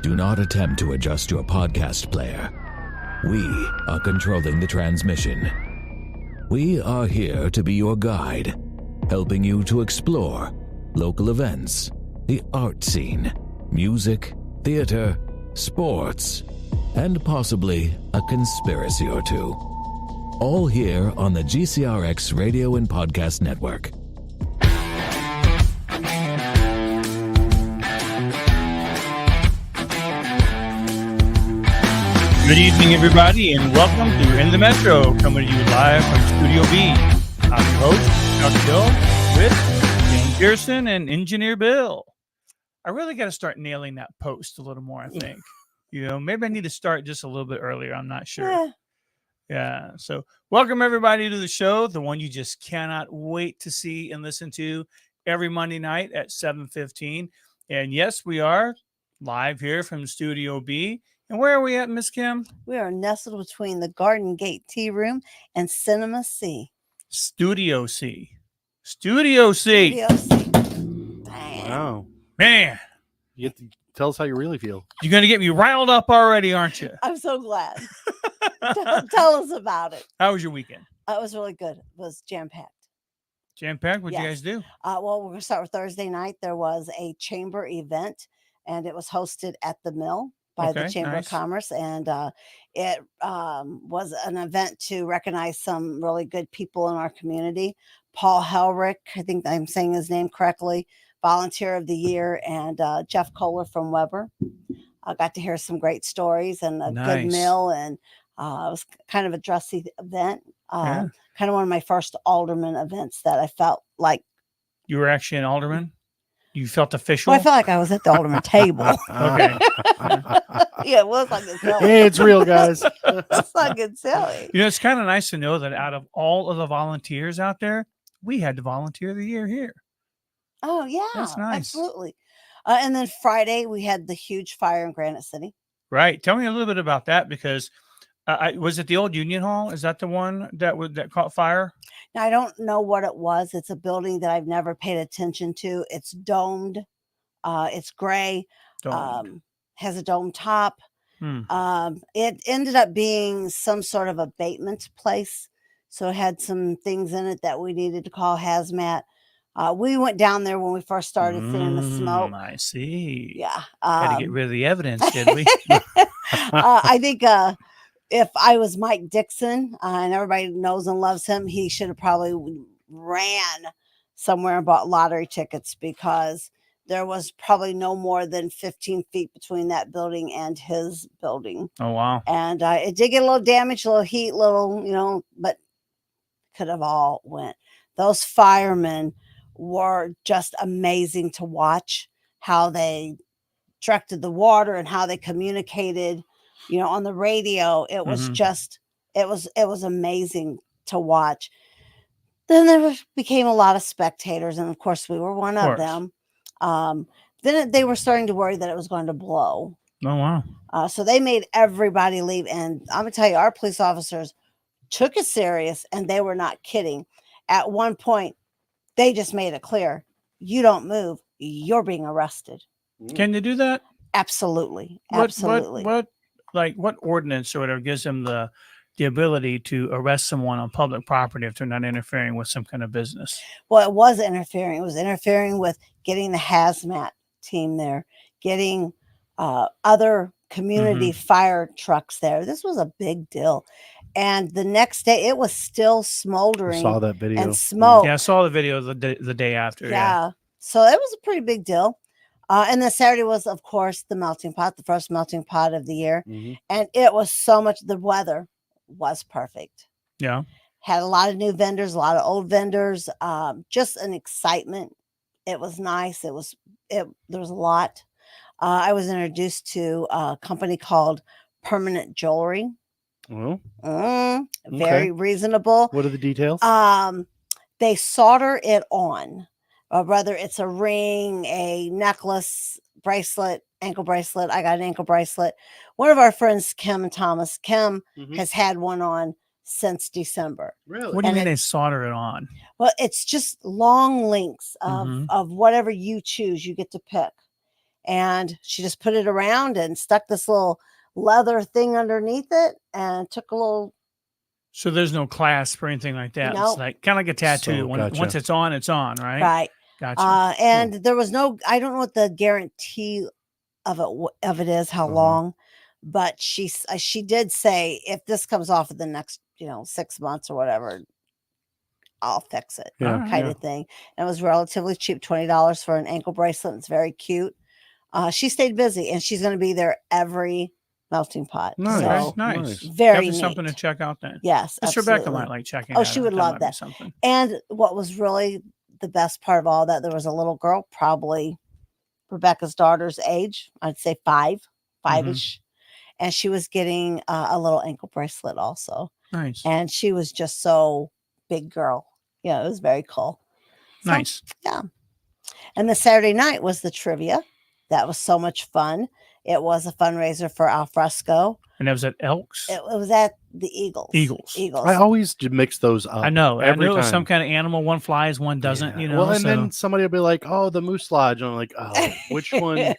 Do not attempt to adjust your podcast player. We are controlling the transmission. We are here to be your guide, helping you to explore local events, the art scene, music, theater, sports, and possibly a conspiracy or two. All here on the GCRX Radio and Podcast Network. Good evening, everybody, and welcome to In the Metro, coming to you live from Studio B. I'm your host, Dr. Bill, with James Pearson and Engineer Bill. I really got to start nailing that post a little more, I think. Maybe I need to start just a little bit earlier. I'm not sure. Yeah. So welcome, everybody, to the show, the one you just cannot wait to see and listen to every Monday night at 7:15. And yes, we are live here from Studio B. And where are we at, Miss Kim? We are nestled between the Garden Gate Tea Room and Cinema C. Studio C. Studio C. Studio C. Dang. Wow. Man. You get to tell us how you really feel. You're going to get me riled up already, aren't you? I'm so glad. Tell us about it. How was your weekend? It was really good. It was jam-packed. Jam-packed? What'd you Yes. guys do? Well, we're going to start with Thursday night. There was a chamber event, and it was hosted at the Mill by the Chamber of Commerce, and it was an event to recognize some really good people in our community. Paul Helrick, I think I'm saying his name correctly, Volunteer of the Year, and Jeff Kohler from Weber. I got to hear some great stories and a good meal, and it was kind of a dressy event. Kind of one of my first alderman events that I felt like. You were actually an alderman? You felt official? Well, I felt like I was at the alderman table. Okay. Yeah, it was like it's silly. Hey, it's real, guys. It's like it's silly. It's kind of nice to know that out of all of the volunteers out there, we had the volunteer of the year here. Oh, yeah. That's nice. Absolutely. And then Friday, we had the huge fire in Granite City. Right. Tell me a little bit about that, because was it the old Union Hall? Is that the one that caught fire? Now, I don't know what it was. It's a building that I've never paid attention to. It's domed. It's gray. Has a dome top. It ended up being some sort of abatement place. So it had some things in it that we needed to call hazmat. We went down there when we first started seeing the smoke. I see. Yeah. Had to get rid of the evidence, did we? I think if I was Mike Dixon, and everybody knows and loves him, he should have probably ran somewhere and bought lottery tickets, because there was probably no more than 15 feet between that building and his building. Oh, wow. And it did get a little damage, a little heat, but could have all went. Those firemen were just amazing to watch, how they directed the water and how they communicated, on the radio. It was it was amazing to watch. Then there became a lot of spectators, and of course we were one of them. Then they were starting to worry that it was going to blow. Oh, wow. So they made everybody leave. And I'm going to tell you, our police officers took it serious, and they were not kidding. At one point, they just made it clear, you don't move, you're being arrested. Can they do that? Absolutely. Absolutely. What ordinance or whatever gives them the ability to arrest someone on public property if they're not interfering with some kind of business? Well, it was interfering. It was interfering with getting the hazmat team there, getting other community fire trucks there. This was a big deal. And the next day, it was still smoldering. I saw that video. And smoke. Yeah, I saw the video the day after. Yeah. So it was a pretty big deal. And then Saturday was, of course, the melting pot, the first melting pot of the year. And it was so much, the weather was perfect. Yeah. Had a lot of new vendors, a lot of old vendors, just an excitement. It was nice. There was a lot. I was introduced to a company called Permanent Jewelry. Well, very reasonable. What are the details? They solder it on, whether it's a ring, a necklace, bracelet, ankle bracelet. I got an ankle bracelet. One of our friends, Kim and Thomas, has had one on since December. Really? What do you mean they solder it on? Well, it's just long links of whatever you choose. You get to pick. and she just put it around and stuck this little leather thing underneath it and took a little. So there's no clasp or anything like that. No. It's like kind of like a tattoo. So, Once it's on, right? Right. Gotcha. And there was no, I don't know what the guarantee of it is, how long, but she did say, if this comes off in the next, 6 months or whatever, I'll fix it, kind of thing. And it was relatively cheap, $20 for an ankle bracelet. It's very cute. She stayed busy, and she's going to be there every melting pot. Nice. So Nice. very Definitely neat. something to check out then. Yes, Miss Rebecca might like checking. Oh, she would love that. Something. And what was really the best part of all that, there was a little girl, probably Rebecca's daughter's age. I'd say five-ish. And she was getting a little ankle bracelet also. Nice. And she was just so big girl. Yeah, it was very cool. So, nice. Yeah. And the Saturday night was the trivia. That was so much fun. It was a fundraiser for Alfresco. And it was at Elks? It was at the Eagles. Eagles. I always mix those up. I know. Every I knew it was time. some kind of animal. One flies, one doesn't, Well, and then somebody will be like, oh, the Moose Lodge. And I'm like, oh, which one?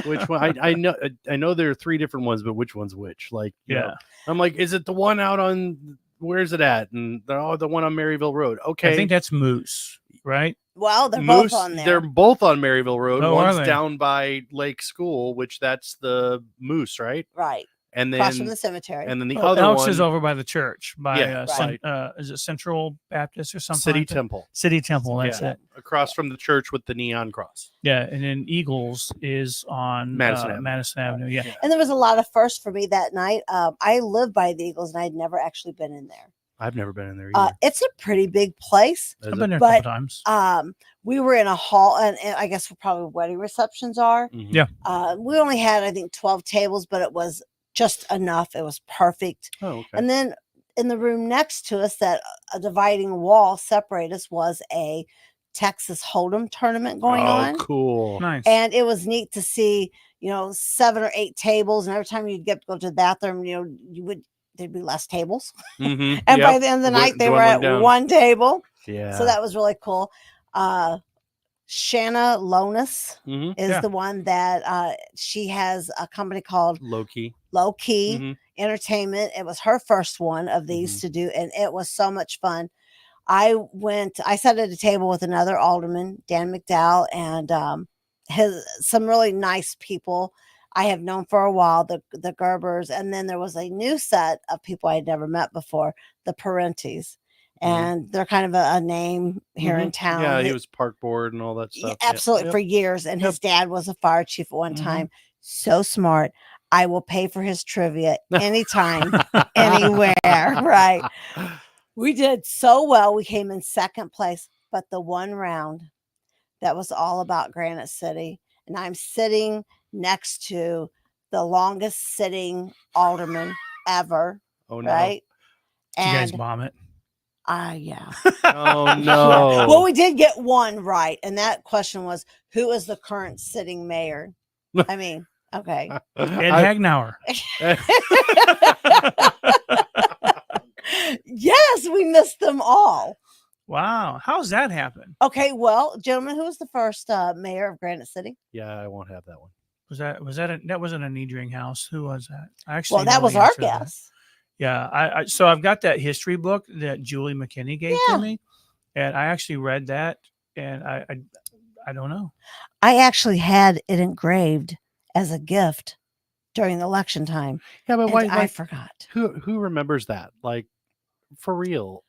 Which one? I know there are 3 different ones, but which one's which? Like, you know, I'm like, is it the one out on, where's it at? And the one on Maryville Road. Okay. I think that's Moose, right? Well, they're both on there. They're both on Maryville Road. Oh, one's down by Lake School, which that's the Moose, right? Right. And then across from the cemetery. And then the other Elks one is over by the church, by right. Is it Central Baptist or something? City like Temple. City Temple, that's it. Across from the church with the neon cross. Yeah, and then Eagles is on Madison Avenue. Yeah. And there was a lot of firsts for me that night. I live by the Eagles, and I'd never actually been in there. I've never been in there either. It's a pretty big place. I've been there a couple times. We were in a hall, and I guess probably wedding receptions are. Yeah. We only had, I think, 12 tables, but it was just enough. It was perfect. Oh, okay. And then in the room next to us, that a dividing wall separated us, was a Texas Hold'em tournament going on. Oh, cool. Nice. And it was neat to see, 7 or 8 tables. And every time you'd go to the bathroom, there'd be less tables. Mm-hmm. And by the end of the night, they were at one table. Yeah. So that was really cool. Shanna Lonis is the one that she has a company called Low Key Entertainment. It was her first one of these to do, and it was so much fun. I sat at a table with another alderman, Dan McDowell, and some really nice people I have known for a while, the Gerbers. And then there was a new set of people I had never met before, the Parentes. And they're kind of a name here in town. Yeah, he was park board and all that stuff. Absolutely, for years. And his dad was a fire chief at one time. So smart. I will pay for his trivia anytime, anywhere. Right. We did so well. We came in second place, but the one round that was all about Granite City. And I'm sitting next to the longest sitting alderman ever. Oh, no. Right. Did you guys bomb it? Yeah. Oh, no. Well, we did get one right. And that question was, who is the current sitting mayor? I mean, okay. Ed Hagnauer. Yes, we missed them all. Wow. How's that happen? Okay, well, gentlemen, who was the first mayor of Granite City? Yeah, I won't have that one. That wasn't a Niedring House. Who was that? Actually, that was our guess. Yeah, so I've got that history book that Julie McKinney gave to me, and I actually read that, and I don't know. I actually had it engraved as a gift during the election time. Yeah, but why? I forgot. Who remembers that? Like, for real?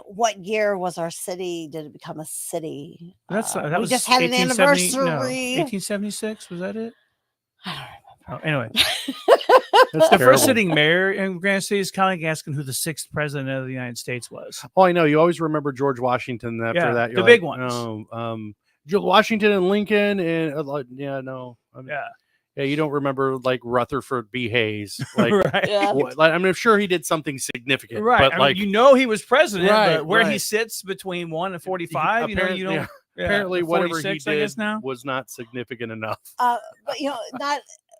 What year was our city? Did it become a city? That was just had an anniversary. 1876, was that it? I don't remember. Anyway, That's the terrible. first sitting mayor in Granite City is kind of like asking who the 6th president of the United States was. Oh, I know. You always remember George Washington. After that, the big ones. George Washington and Lincoln, and yeah. You don't remember like Rutherford B. Hayes, like, right? Yeah. I'm sure he did something significant, right? But he was president, but where he sits between 1 and 45, you don't. Yeah, apparently, whatever he did now was not significant enough. But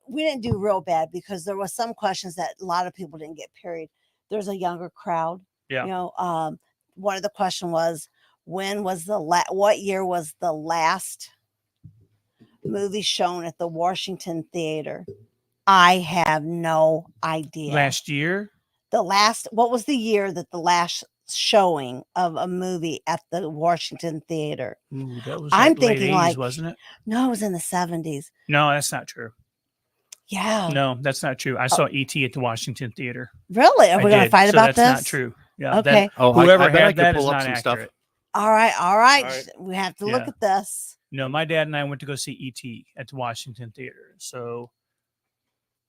we didn't do real bad because there was some questions that a lot of people didn't get. Period. There's a younger crowd. Yeah. One of the question was, what year was the last movie shown at the Washington Theater? I have no idea. Last year? What was the year that the last showing of a movie at the Washington Theater? Ooh, that was I'm late thinking 80s, like, wasn't it? No, it was in the 70s. No, that's not true. Yeah. No, that's not true. I saw E.T. at the Washington Theater. Really? Are we going to fight about this? That's not true. Yeah. Okay. Whoever I bet I had could that is pull up not some accurate. stuff. All right. We have to look Yeah. at this. No, my dad and I went to go see E.T. at the Washington Theater. So,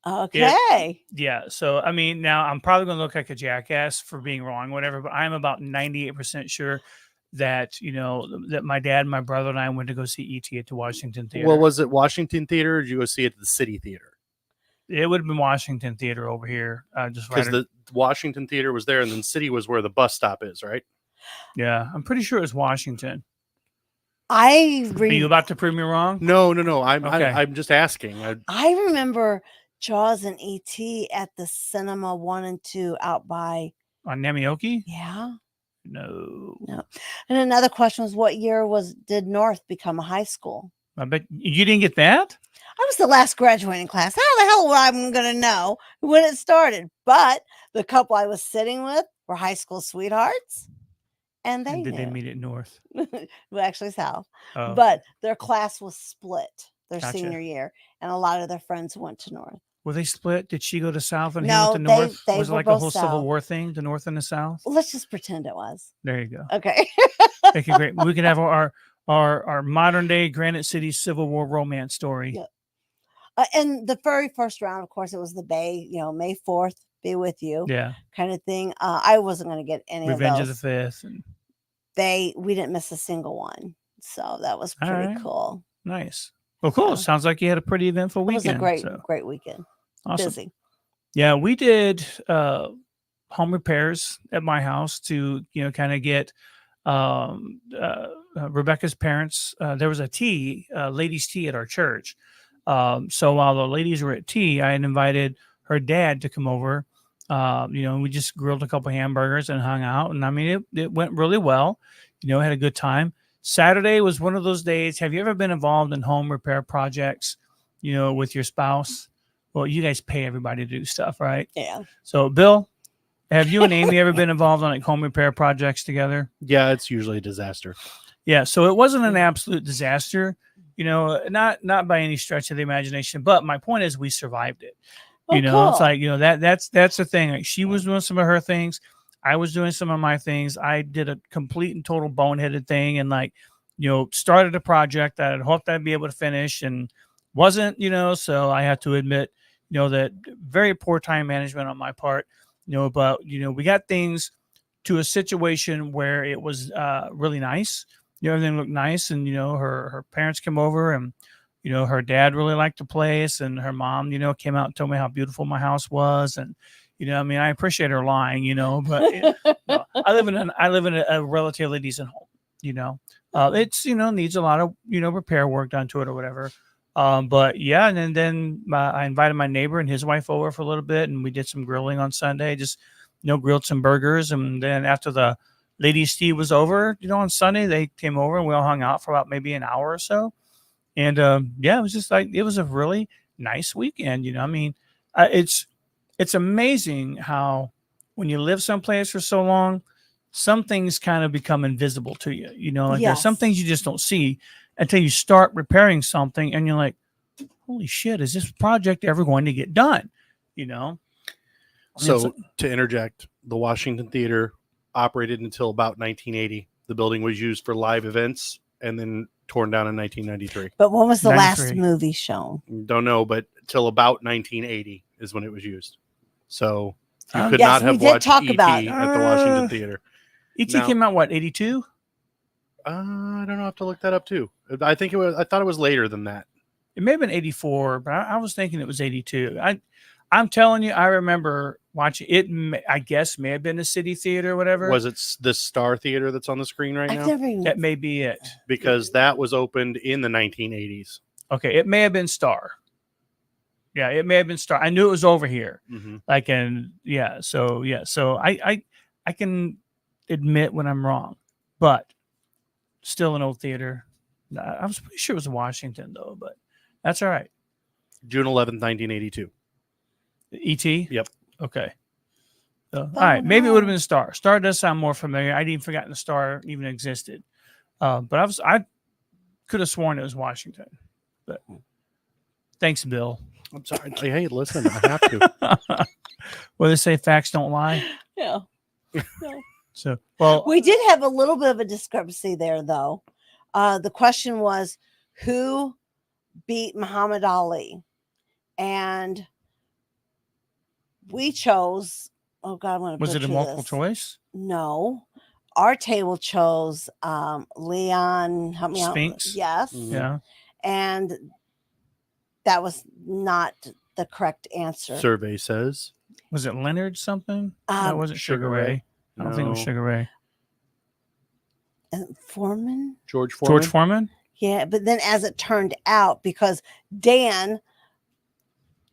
okay. yeah. So, I mean, now I'm probably going to look like a jackass for being wrong, whatever, but I'm about 98% sure that, that my dad, my brother, and I went to go see E.T. at the Washington Theater. Well, was it Washington Theater, or did you go see it at the City Theater? It would have been Washington Theater over here. Just because the Washington Theater was there, and then City was where the bus stop is, right? Yeah, I'm pretty sure it's Washington. Are you about to prove me wrong? No. I'm just asking. I remember Jaws and E.T. at the Cinema 1 and 2 out by on Namioki. Yeah. No. And another question was, what year did North become a high school? I bet you didn't get that. I was the last graduating class. How the hell am I going to know when it started? But the couple I was sitting with were high school sweethearts. And they did they meet at North? Well, actually South. Oh. But their class was split their Gotcha. senior year. And a lot of their friends went to North. Were they split? Did she go to South and he No, went to North? they was it were like a both whole South. Civil War thing, the North and the South? Well, let's just pretend it was. There you go. Okay. Okay, great. We can have our modern day Granite City Civil War romance story. Yeah. And the very first round, of course, it was the Bay, May 4th, be with you. Yeah. Kind of thing. I wasn't going to get any Revenge of those. of the Fifth. And... we didn't miss a single one. So that was pretty cool. Nice. Well, cool. So, sounds like you had a pretty eventful weekend. It was a great weekend. Awesome. Busy. Yeah, we did home repairs at my house to, kind of get Rebecca's parents. There was a ladies' tea at our church. So while the ladies were at tea, I had invited her dad to come over. We just grilled a couple hamburgers and hung out. And I mean, it went really well. Had a good time. Saturday was one of those days. Have you ever been involved in home repair projects, with your spouse? Well, you guys pay everybody to do stuff, right? Yeah. So, Bill, have you and Amy ever been involved on like home repair projects together? Yeah, it's usually a disaster. Yeah, so it wasn't an absolute disaster, not by any stretch of the imagination. But my point is, we survived it. Cool. It's like that's the thing. Like she was doing some of her things, I was doing some of my things. I did a complete and total boneheaded thing, and started a project that I hoped I'd be able to finish, and wasn't. So I have to admit. That very poor time management on my part, but, we got things to a situation where it was really nice. Everything looked nice. And, her parents came over and, her dad really liked the place, and her mom, came out and told me how beautiful my house was. And, I appreciate her lying, but I live in a relatively decent home, it's, needs a lot of, repair work done to it or whatever. But yeah, and then I invited my neighbor and his wife over for a little bit, and we did some grilling on Sunday, just, grilled some burgers. And then after the ladies' tea was over, on Sunday, they came over and we all hung out for about maybe an hour or so. And, it was just it was a really nice weekend. It's amazing how when you live someplace for so long, some things kind of become invisible to you, Yes. There's some things you just don't see until you start repairing something, and you're like, holy shit, is this project ever going to get done? So to interject, the Washington Theater operated until about 1980. The building was used for live events and then torn down in 1993. But when was the last movie shown? Don't know, but till about 1980 is when it was used. So you could not have watched E.T. at the Washington Theater. E.T. came out, what, 82? I don't know. I have to look that up too. I thought it was later than that. It may have been 84, but I was thinking it was 82. I'm telling you, I remember watching it. I guess may have been a City Theater or whatever. Was it this Star Theater that's on the screen right now? That may be it. Because that was opened in the 1980s. Okay, it may have been Star. Yeah, it may have been Star. I knew it was over here. Mm-hmm. So I can admit when I'm wrong, but still an old theater, I was pretty sure it was Washington though, but that's all right. June 11th, 1982. E.T.? Yep. Okay. All right. Maybe it would have been Star. Star does sound more familiar. I'd even forgotten the Star even existed. But I could have sworn it was Washington. But thanks, Bill. I'm sorry. Hey, listen, I have to. Well, they say facts don't lie. Yeah. So, well, we did have a little bit of a discrepancy there, though. The question was, who beat Muhammad Ali? And we chose. Oh God, I want to. Was it a multiple choice? No, our table chose Leon. Help me Spinks? out. Yes. Mhm. Yeah. And that was not the correct answer. Survey says. Was it Leonard something? That wasn't Sugar Ray. I don't think it was Sugar Ray. Foreman? George Foreman. George Foreman? Yeah, but then as it turned out, because Dan,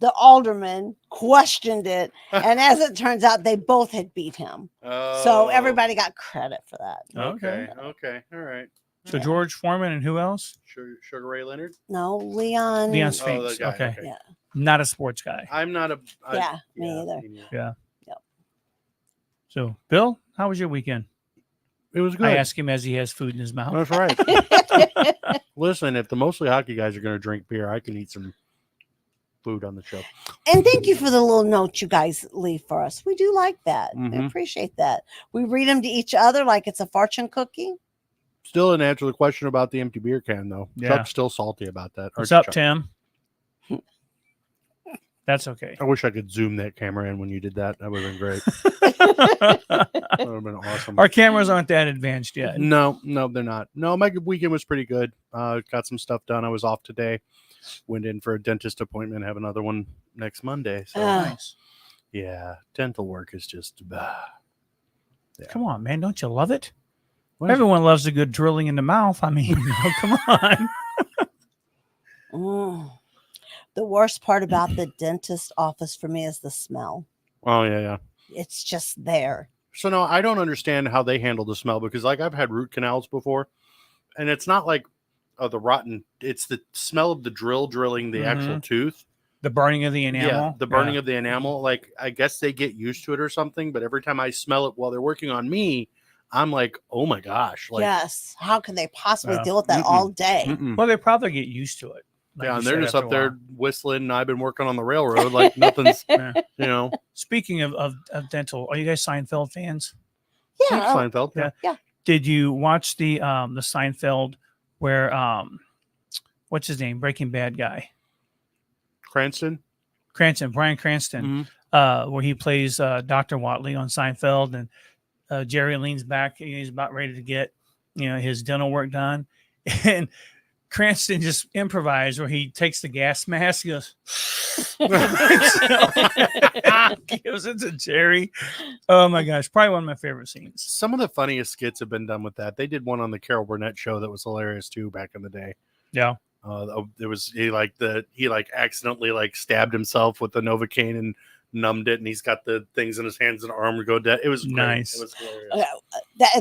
the alderman, questioned it, and as it turns out, they both had beat him. Oh. So everybody got credit for that. Okay. All right. So George Foreman and who else? Sugar Ray Leonard? No, Leon. Leon Spinks. The guy, Okay. Yeah. Not a sports guy. I'm not a. Me either. Yeah. Yep. So, Bill, how was your weekend? It was good. I asked him as he has food in his mouth. That's right. Listen, if the mostly hockey guys are going to drink beer, I can eat some food on the show. And thank you for the little notes you guys leave for us. We do like that. We Mhm. appreciate that. We read them to each other like it's a fortune cookie. Still didn't answer the question about the empty beer can, though. Yeah. Chuck's still salty about that. What's up, Chuck. Tim? That's okay. I wish I could zoom that camera in when you did that. That would have been great. That would have been awesome. Our cameras aren't that advanced yet. No, they're not. No, my weekend was pretty good. Got some stuff done. I was off today. Went in for a dentist appointment. Have another one next Monday. So Nice. yeah, dental work is just. Yeah. Come on, man. Don't you love it? What is Everyone loves a good drilling in the mouth. I mean, come on. The worst part about the dentist office for me is the smell. Oh yeah. It's just there. So no, I don't understand how they handle the smell because like I've had root canals before, and it's not like the rotten. It's the smell of the drilling the actual tooth. The burning of the enamel. Yeah, the burning of the enamel. Like I guess they get used to it or something. But every time I smell it while they're working on me, I'm like, oh my gosh. Like, yes. How can they possibly deal with that all day? Well, they probably get used to it. Like yeah, you and they're said, just after up a there while. whistling. And I've been working on the railroad like nothing's, Speaking of dental, are you guys Seinfeld fans? Yeah. Seinfeld. Yeah. Did you watch the Seinfeld where what's his name? Breaking Bad guy. Cranston, Bryan Cranston, where he plays Dr. Watley on Seinfeld, and Jerry leans back. He's about ready to get, his dental work done, and Cranston just improvised where he takes the gas mask, he goes, gives it to Jerry. Oh my gosh, probably one of my favorite scenes. Some of the funniest skits have been done with that. They did one on the Carol Burnett show that was hilarious too back in the day. Yeah. It was he accidentally stabbed himself with the Novocaine and numbed it, and he's got the things in his hands and arm go dead. It was great. Nice. It was hilarious.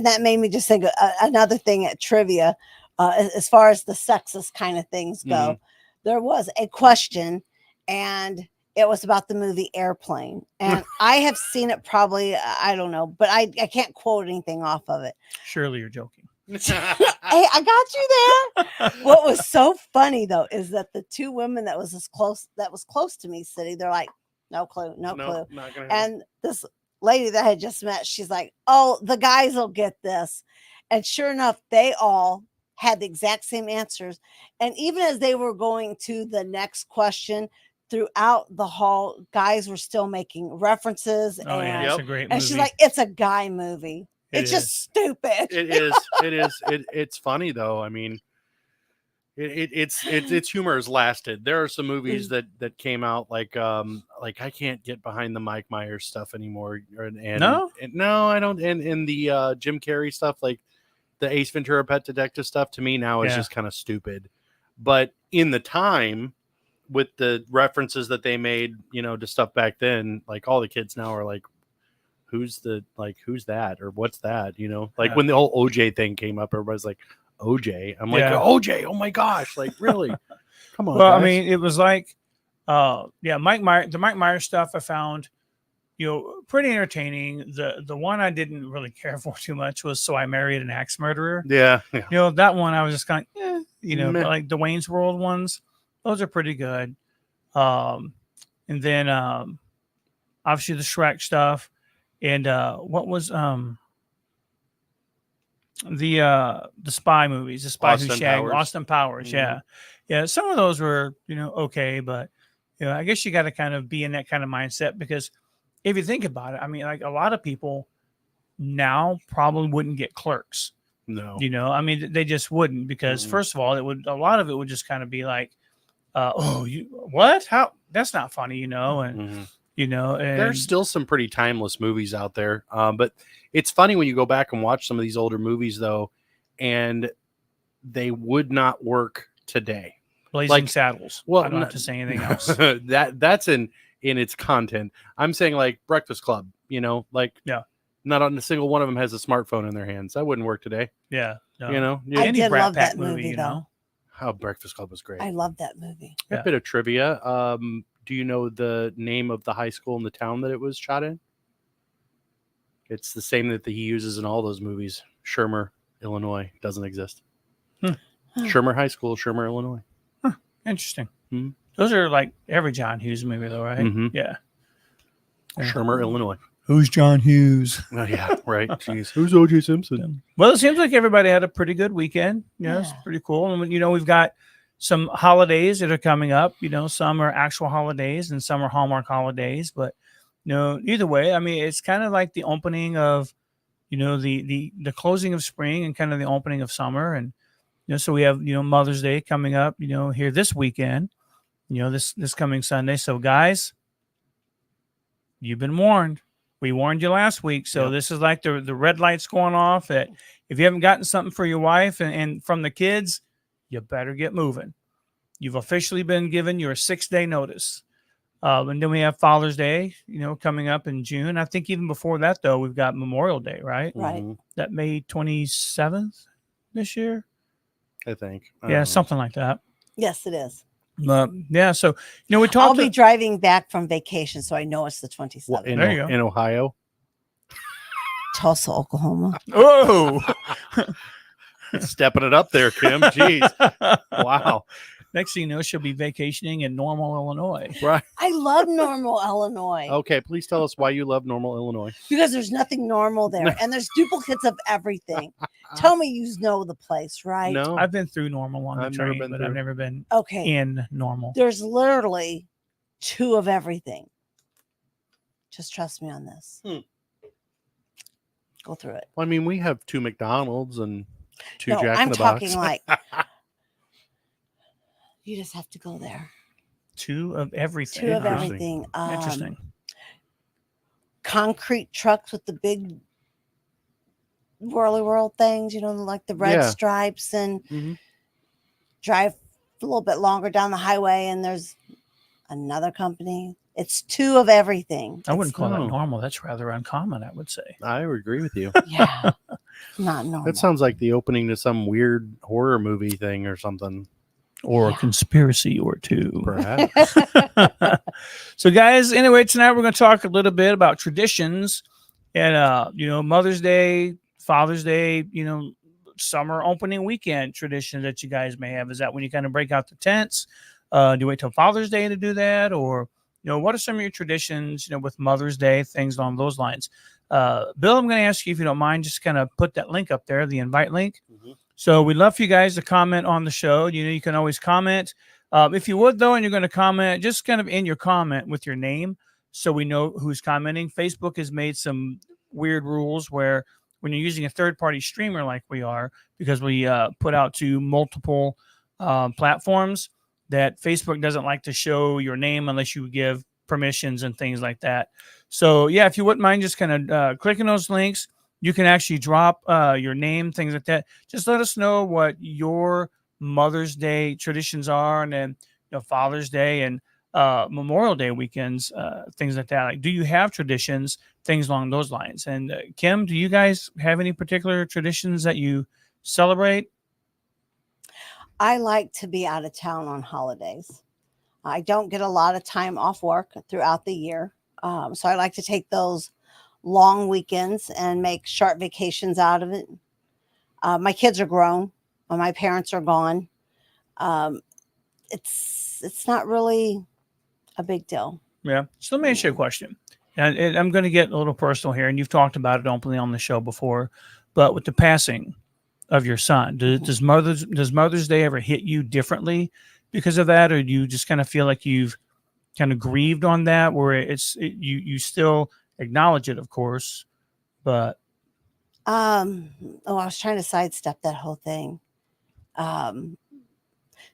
That made me just think of, another thing at trivia, as far as the sexist kind of things go. There was a question, and it was about the movie Airplane, and I have seen it probably, I don't know, but I can't quote anything off of it. Surely you're joking. Hey, I got you there. What was so funny though is that the two women that was close to me sitting, they're like, no clue. Not gonna happen. And this lady that I had just met, she's like, oh, the guys will get this. And sure enough, they all had the exact same answers. And even as they were going to the next question, throughout the hall, guys were still making references. Oh, yeah, it's a great movie. And she's like, it's a guy movie. It's just stupid. It is. It's funny though. I mean, its humor has lasted. There are some movies that came out like I can't get behind the Mike Myers stuff anymore. No, I don't. And the Jim Carrey stuff, like the Ace Ventura Pet Detective stuff, to me now is just kind of stupid. But in the time, with the references that they made, to stuff back then, like all the kids now are like, who's that or what's that? When the whole OJ thing came up, everybody's like, OJ. I'm like, OJ, oh my gosh, like really? Come on. Well, guys. I mean, it was like, the Mike Myers stuff I found, pretty entertaining. The one I didn't really care for too much was So I Married an Axe Murderer. Yeah. That one I was just kind of, but like the Wayne's World ones, those are pretty good. And then obviously the Shrek stuff, and what was the spy movies, The Spy Who Shagged, Austin Powers. Mm-hmm. Yeah. Some of those were okay, but I guess you got to kind of be in that kind of mindset, because if you think about it, I mean, like a lot of people now probably wouldn't get Clerks. No. I mean, they just wouldn't, because first of all, a lot of it would just kind of be like, what? How? That's not funny, and and there's still some pretty timeless movies out there. But it's funny when you go back and watch some of these older movies, though, and they would not work today. Blazing Saddles. Well, I don't have to say anything else. That's in its content. I'm saying like Breakfast Club. Not on a single one of them has a smartphone in their hands. That wouldn't work today. Yeah. No. I did love that movie, though. How Breakfast Club was great. I love that movie. A bit of trivia. Do you know the name of the high school in the town that it was shot in? It's the same that he uses in all those movies. Shermer, Illinois. Doesn't exist. Shermer High School, Shermer, Illinois. Interesting. Those are like every John Hughes movie, though, right? Yeah. Shermer, Illinois. Who's John Hughes? Oh, yeah, right. Jeez. Who's O.J. Simpson? Well, it seems like everybody had a pretty good weekend. It's pretty cool. And, we've got some holidays that are coming up. Some are actual holidays and some are Hallmark holidays. But, either way, I mean, it's kind of like the opening of, the closing of spring and kind of the opening of summer. And, so we have, Mother's Day coming up, here this weekend, this coming Sunday. So, guys, you've been warned. We warned you last week. So this is like the red lights going off, that if you haven't gotten something for your wife and from the kids, you better get moving. You've officially been given your 6-day notice. And then we have Father's Day, coming up in June. I think even before that, though, we've got Memorial Day, right? Right. That May 27th this year. I think. Something like that. Yes, it is. So we talked. I'll be driving back from vacation, so I know it's the 27th. There you go. In Ohio, Tulsa, Oklahoma. Oh, stepping it up there, Kim. Jeez, wow. Next thing you know, she'll be vacationing in Normal, Illinois. Right. I love Normal, Illinois. Okay, please tell us why you love Normal, Illinois. Because there's nothing normal there, and there's duplicates of everything. Tell me you know the place, right? No, I've been through Normal on the train, but I've never been in Normal. There's literally 2 of everything. Just trust me on this. Go through it. Well, I mean, we have 2 McDonald's and 2 Jack in the Box. I'm talking like you just have to go there. 2 of everything. 2 of everything. Interesting. Concrete trucks with the big whirly whirl things, like the red stripes, and drive a little bit longer down the highway, and there's another company. It's 2 of everything. I wouldn't call that normal. That's rather uncommon, I would say. I would agree with you. Yeah. Not normal. That sounds like the opening to some weird horror movie thing or something. Or a conspiracy or 2. Perhaps. So, guys, anyway, tonight we're going to talk a little bit about traditions and, Mother's Day, Father's Day, summer opening weekend traditions that you guys may have. Is that when you kind of break out the tents? Do you wait till Father's Day to do that? Or, what are some of your traditions, with Mother's Day, things along those lines? Bill, I'm going to ask you, if you don't mind, just kind of put that link up there, the invite link. So we'd love for you guys to comment on the show. You can always comment. If you would, though, and you're going to comment, just kind of in your comment with your name so we know who's commenting. Facebook has made some weird rules where when you're using a third-party streamer like we are, because we put out to multiple platforms, that Facebook doesn't like to show your name unless you give permissions and things like that. So, if you wouldn't mind just kind of clicking those links, you can actually drop your name, things like that. Just let us know what your Mother's Day traditions are, and then Father's Day and Memorial Day weekends, things like that. Like, do you have traditions, things along those lines? And Kim, do you guys have any particular traditions that you celebrate? I like to be out of town on holidays. I don't get a lot of time off work throughout the year. So I like to take those long weekends and make short vacations out of it. My kids are grown. My parents are gone. Um, it's not really a big deal. Yeah. So let me ask you a question. And I'm going to get a little personal here, and you've talked about it openly on the show before, but with the passing of your son, does Mother's Day ever hit you differently because of that, or do you just kind of feel like you've kind of grieved on that, where you still acknowledge it, of course, but I was trying to sidestep that whole thing.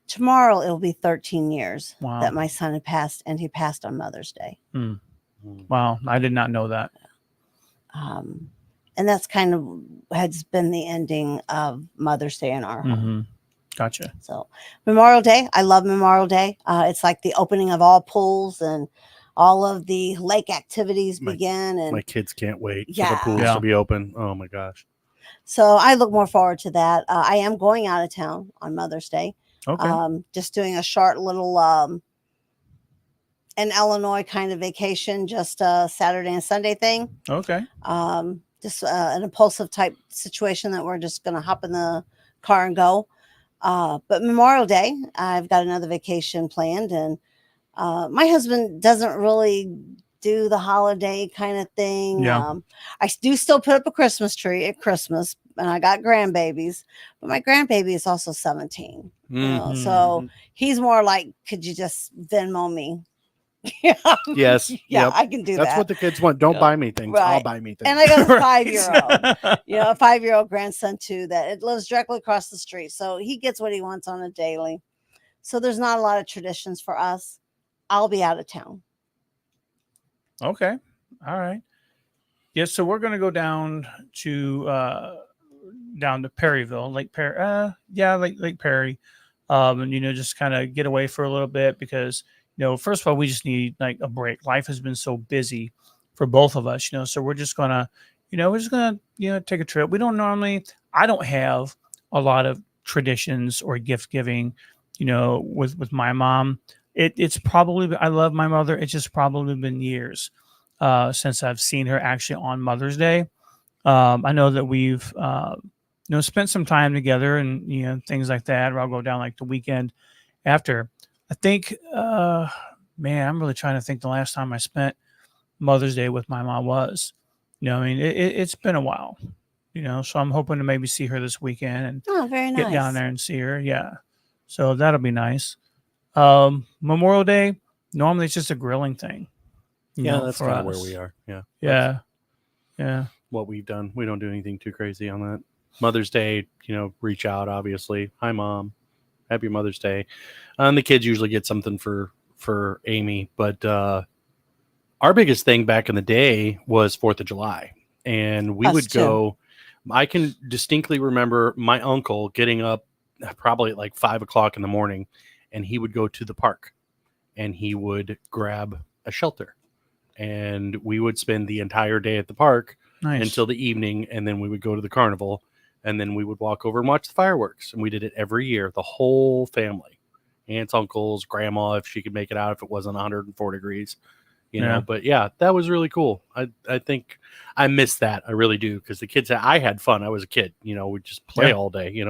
Tomorrow it'll be 13 years that my son had passed, and he passed on Mother's Day. Wow, I did not know that. And that's kind of has been the ending of Mother's Day in our home. Gotcha. So Memorial Day, I love Memorial Day. It's like the opening of all pools and all of the lake activities begin. And my kids can't wait for the pools to be open. Oh my gosh. So I look more forward to that. I am going out of town on Mother's Day. Okay. Just doing a short little in Illinois kind of vacation, just a Saturday and Sunday thing. Okay. Just an impulsive type situation that we're just going to hop in the car and go. But Memorial Day, I've got another vacation planned, and my husband doesn't really do the holiday kind of thing. Yeah. I do still put up a Christmas tree at Christmas, and I got grandbabies, but my grandbaby is also 17. So he's more like, could you just Venmo me? Yes. Yeah, I can do that. That's what the kids want. Don't buy me things. I'll buy me things. And I got a 5-year-old, a 5-year-old grandson too, that it lives directly across the street. So he gets what he wants on a daily. So there's not a lot of traditions for us. I'll be out of town. Okay. All right. Yes. So we're going to go down to Perryville, Lake Perry. Lake Perry. And, just kind of get away for a little bit because, first of all, we just need like a break. Life has been so busy for both of us, so we're just going to, take a trip. I don't have a lot of traditions or gift giving, with my mom. It's probably, I love my mother. It's just probably been years since I've seen her actually on Mother's Day. I know that we've, spent some time together and, things like that, or I'll go down like the weekend after. I think, I'm really trying to think the last time I spent Mother's Day with my mom was, it's been a while, so I'm hoping to maybe see her this weekend and very nice. Get down there and see her. Yeah. So that'll be nice. Memorial Day, normally it's just a grilling thing. That's kind of where we are. Yeah. Yeah. What we've done. We don't do anything too crazy on that. Mother's Day, reach out, obviously. Hi, Mom. Happy Mother's Day. And the kids usually get something for Amy. But our biggest thing back in the day was 4th of July. And we would go. I can distinctly remember my uncle getting up probably at like 5 o'clock in the morning, and he would go to the park and he would grab a shelter. And we would spend the entire day at the park until the evening. And then we would go to the carnival. And then we would walk over and watch the fireworks. And we did it every year, the whole family, aunts, uncles, grandma, if she could make it out, if it wasn't 104 degrees, know. But yeah, that was really cool. I think I miss that. I really do. Because the kids, I had fun. I was a kid, we'd just play all day,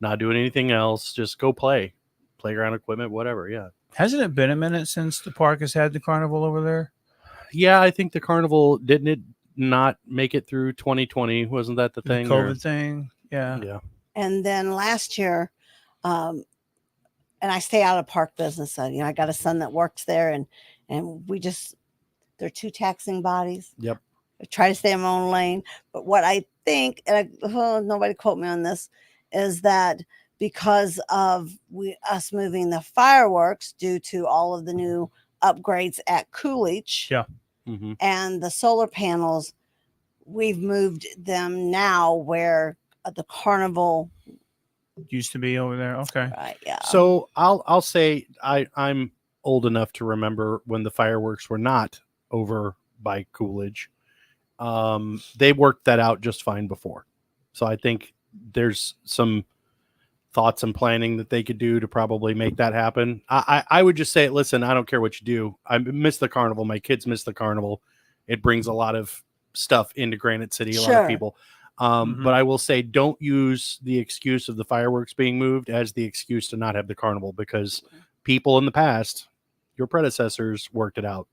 not doing anything else. Just go play, playground equipment, whatever. Yeah. Hasn't it been a minute since the park has had the carnival over there? Yeah, I think the carnival, didn't it not make it through 2020? Wasn't that the thing? COVID thing? Yeah. And then last year, and I stay out of park business. So, I got a son that works there, and they're two taxing bodies. Yep. I try to stay in my own lane. But what I think, and nobody quote me on this, is that because of us moving the fireworks due to all of the new upgrades at Coolidge, and the solar panels, we've moved them now where the carnival used to be over there. Okay. Right. Yeah. So I'll say I'm old enough to remember when the fireworks were not over by Coolidge. They worked that out just fine before. So I think there's some thoughts and planning that they could do to probably make that happen. I would just say, listen, I don't care what you do. I miss the carnival. My kids miss the carnival. It brings a lot of stuff into Granite City, a lot of people. But I will say, don't use the excuse of the fireworks being moved as the excuse to not have the carnival, because people in the past, your predecessors, worked it out.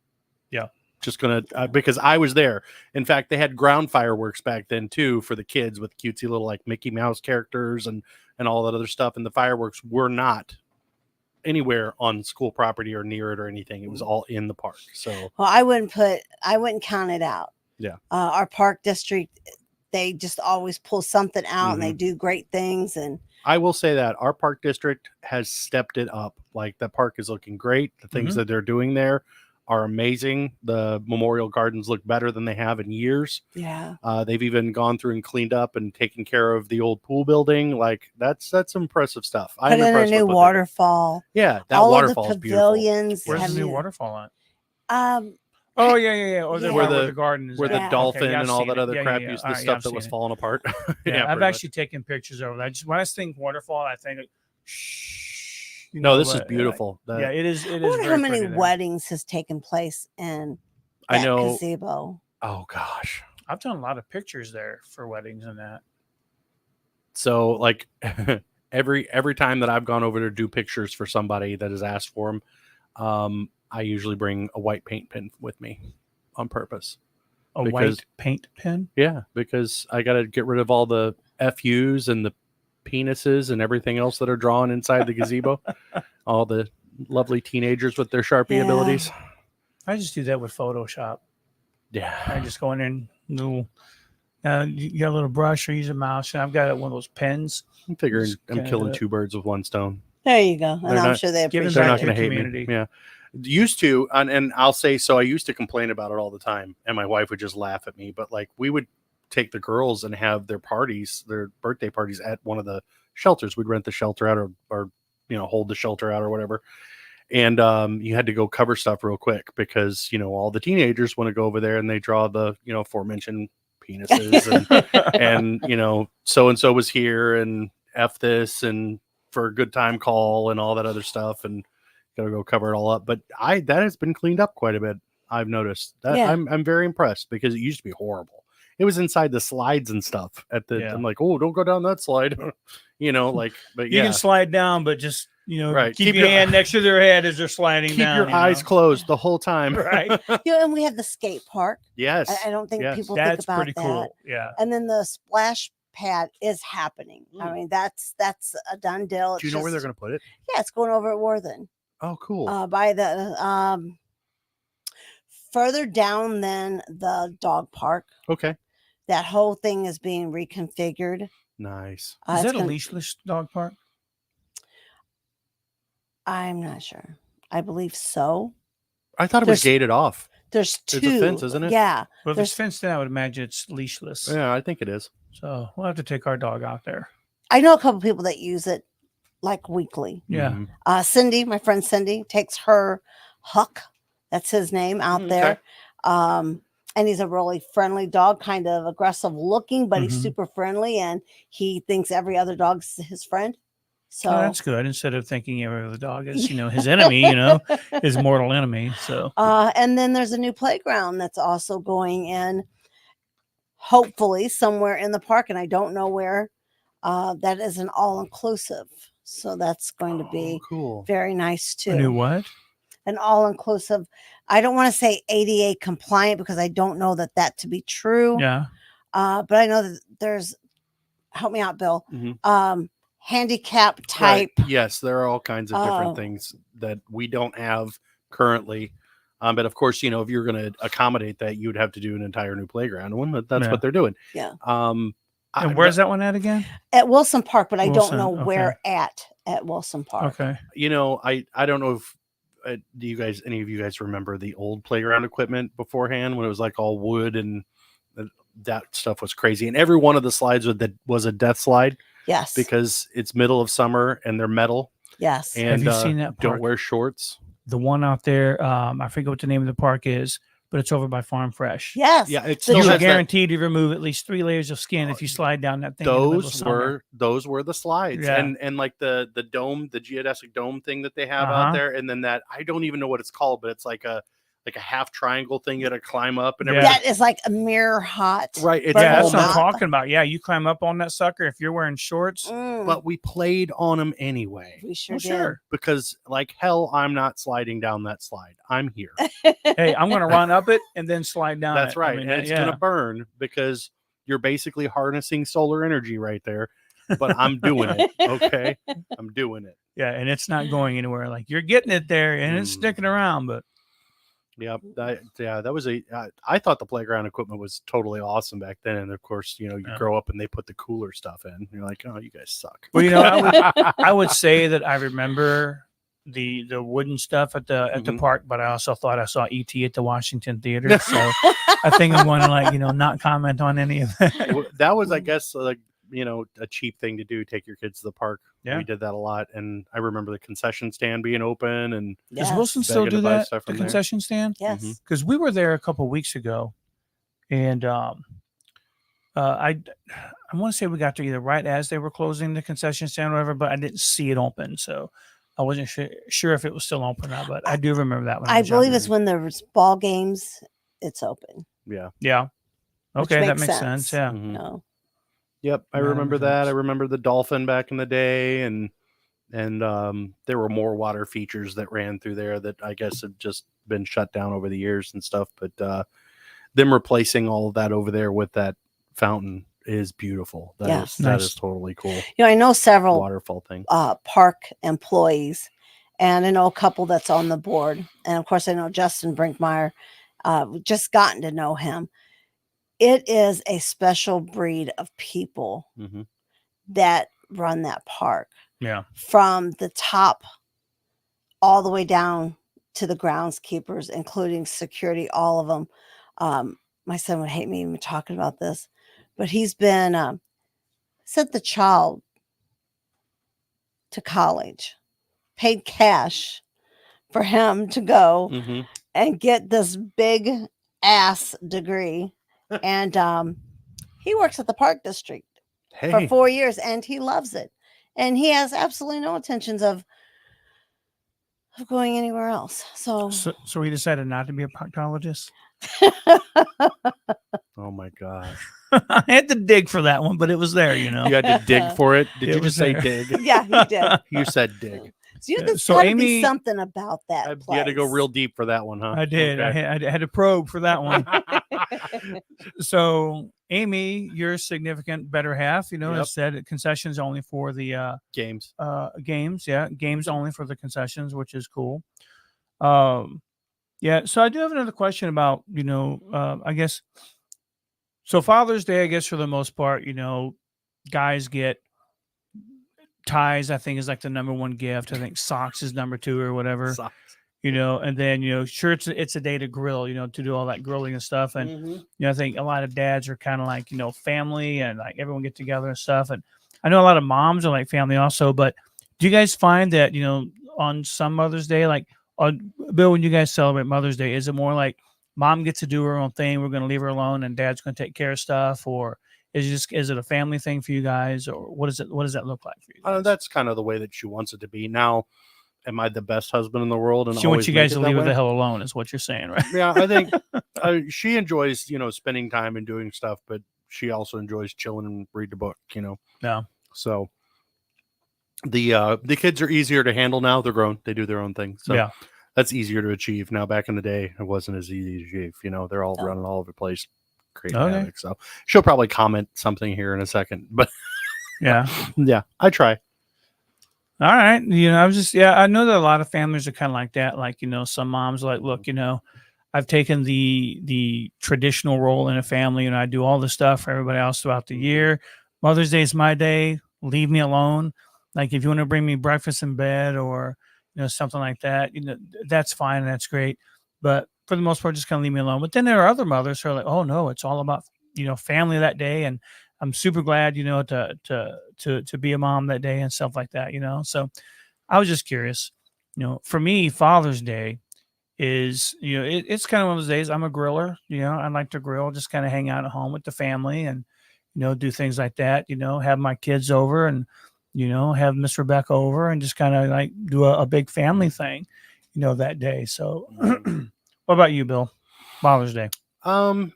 Yeah. Just gonna because I was there. In fact, they had ground fireworks back then too for the kids with cutesy little like Mickey Mouse characters and all that other stuff. And the fireworks were not anywhere on school property or near it or anything. It was all in the park. So well, I wouldn't count it out. Yeah. Our park district, they just always pull something out and they do great things. And I will say that our park district has stepped it up. Like, the park is looking great. The things that they're doing there are amazing. The memorial gardens look better than they have in years. Yeah. They've even gone through and cleaned up and taken care of the old pool building. Like, that's impressive stuff. Put in a new waterfall. Yeah, that all waterfall of the pavilions. Where's the new waterfall at? Oh yeah. Or where the garden is, where the dolphin and all that other crap used the stuff that was falling apart. I've actually taken pictures over that. Just when I think waterfall, I think, this is beautiful. It is. I wonder how many weddings has taken place in that gazebo. Oh gosh, I've done a lot of pictures there for weddings and that. So like every time that I've gone over to do pictures for somebody that has asked for them, I usually bring a white paint pen with me on purpose. White paint pen? Yeah, because I got to get rid of all the FUs and the penises and everything else that are drawn inside the gazebo. All the lovely teenagers with their Sharpie abilities. I just do that with Photoshop. Yeah. I just go in there and you got a little brush or use a mouse. And I've got one of those pens. I'm figuring I'm killing two birds with one stone. There you go. And I'm sure they appreciate it. They're not going to hate me. Yeah. Used to, and I'll say, so I used to complain about it all the time, and my wife would just laugh at me. But like, we would take the girls and have their parties, their birthday parties, at one of the shelters. We'd rent the shelter out or hold the shelter out or whatever. And you had to go cover stuff real quick because, all the teenagers want to go over there and they draw the, aforementioned penises and so-and-so was here and F this and for a good time call and all that other stuff. And gotta go cover it all up. But that has been cleaned up quite a bit. I've noticed that. I'm very impressed because it used to be horrible. It was inside the slides and stuff I'm like, oh, don't go down that slide. But you can slide down, but just, keep your hand next to their head as they're sliding down. Keep your eyes closed the whole time. Right. And we have the skate park. Yes. I don't think people think about pretty that. Cool. Yeah. And then the splash pad is happening. I mean, that's a done deal. Do you know where they're going to put it? Yeah, it's going over at Worthen. Oh, cool. By the further down than the dog park. Okay. That whole thing is being reconfigured. Nice. Is that a leashless dog park? I'm not sure. I believe so. I thought it was gated off. There's two. There's a fence, isn't it? Yeah. Well, if it's fenced in, I would imagine it's leashless. Yeah, I think it is. So we'll have to take our dog out there. I know a couple people that use it like weekly. Yeah. Cindy, my friend Cindy, takes her Huck. That's his name out there. And he's a really friendly dog, kind of aggressive looking, but he's super friendly and he thinks every other dog's his friend. So that's good. Instead of thinking every other dog is, his enemy, his mortal enemy. So and then there's a new playground that's also going in, hopefully somewhere in the park, and I don't know where. That is an all-inclusive. So that's going to be cool. Very nice too. A new what? An all-inclusive. I don't want to say ADA compliant because I don't know that to be true. Yeah. But I know that there's, help me out, Bill. Handicap type. Right. Yes, there are all kinds of different things that we don't have currently. But of course, if you're going to accommodate that, you would have to do an entire new playground. That's what they're doing. Yeah. And where's that one at again? At Wilson Park, but I don't know where at Wilson Park. Okay. I don't know if any of you guys remember the old playground equipment beforehand when it was like all wood and that stuff was crazy. And every one of the slides was a death slide. Yes. Because it's middle of summer and they're metal. Yes. And have you seen that park? Don't wear shorts. The one out there, I forget what the name of the park is, but it's over by Farm Fresh. Yes. Yeah, it's you're guaranteed to remove at least 3 layers of skin if you slide down that thing. Those were the slides, and like the dome, the geodesic dome thing that they have out there, and then that I don't even know what it's called, but it's like a half triangle thing you got to climb up and everything. That is like a mirror hot. Right. That's what I'm talking about. Yeah, you climb up on that sucker if you're wearing shorts. But we played on them anyway. We sure did. Because like hell, I'm not sliding down that slide. I'm here. Hey, I'm going to run up it and then slide down. That's right. I mean, and it's going to burn because you're basically harnessing solar energy right there. But I'm doing it. Okay. I'm doing it. Yeah. And it's not going anywhere. Like you're getting it there and it's sticking around, but. Yeah, that was I thought the playground equipment was totally awesome back then, and of course, you grow up and they put the cooler stuff in. And you're like, oh, you guys suck. Well, I would say that I remember the wooden stuff at the park, but I also thought I saw ET at the Washington Theater, so I think I'm going to not comment on any of that. Well, that was, I guess, like a cheap thing to do. Take your kids to the park. Yeah, we did that a lot, and I remember the concession stand being open. And does Wilson still do that? The concession stand? Yes, because we were there a couple of weeks ago, and I want to say we got there either right as they were closing the concession stand or whatever, but I didn't see it open, so I wasn't sure if it was still open or not. But I do remember that one. I believe it's when there's ball games, it's open. Yeah. Okay, that makes sense. Yeah. No. Yep, I remember that. I remember the dolphin back in the day, and there were more water features that ran through there that I guess have just been shut down over the years and stuff. But them replacing all of that over there with that fountain is beautiful. That is totally cool. I know several waterfall thing. Park employees, and I know a couple that's on the board, and of course I know Justin Brinkmeyer. Just gotten to know him. It is a special breed of people that run that park. Yeah. From the top all the way down to the groundskeepers, including security, all of them. My son would hate me even talking about this, but he's been sent the child to college, paid cash for him to go and get this big ass degree. And he works at the park district for 4 years, and he loves it. And he has absolutely no intentions of going anywhere else. So he decided not to be a proctologist. Oh my God. I had to dig for that one, but it was there, You had to dig for it. Did you just say dig? Yeah, he did. You said dig. So Amy, be something about that. You had to go real deep for that one, huh? I did. Okay. I had to probe for that one. So, Amy, your significant better half, has said concessions only for the games. Games, yeah, games only for the concessions, which is cool. Yeah. So I do have another question about I guess. So Father's Day, I guess for the most part, guys get ties, I think, is like the number one gift. I think socks is number 2 or whatever. Socks. And then sure, it's a day to grill, to do all that grilling and stuff. And I think a lot of dads are kind of like family and like everyone get together and stuff. And I know a lot of moms are like family also. But do you guys find that on some Mother's Day, like Bill, when you guys celebrate Mother's Day, is it more like mom gets to do her own thing, we're going to leave her alone, and dad's going to take care of stuff, or is it a family thing for you guys, or what does that look like for you guys? That's kind of the way that she wants it to be. Now, am I the best husband in the world? And she wants you guys to leave her the hell alone, is what you're saying, right? Yeah, I think she enjoys, spending time and doing stuff, but she also enjoys chilling and read the book, Yeah. So the kids are easier to handle now. They're grown. They do their own thing. So yeah, that's easier to achieve. Now, back in the day, it wasn't as easy to achieve. They're all running all over the place. Creating havoc. So she'll probably comment something here in a second, but yeah, I try. All right. I was just, I know that a lot of families are kind of like that. Like, some moms are like, look, I've taken the traditional role in a family and I do all the stuff for everybody else throughout the year. Mother's Day is my day. Leave me alone. Like if you want to bring me breakfast in bed or, something like that, that's fine. And that's great. But for the most part, just kind of leave me alone. But then there are other mothers who are like, oh no, it's all about, family that day. And I'm super glad, to be a mom that day and stuff like that, So I was just curious, for me, Father's Day is, it's kind of one of those days. I'm a griller, I like to grill, just kind of hang out at home with the family and, do things like that, have my kids over and, have Miss Rebecca over and just kind of like do a big family thing, that day. So what about you, Bill? Father's Day. I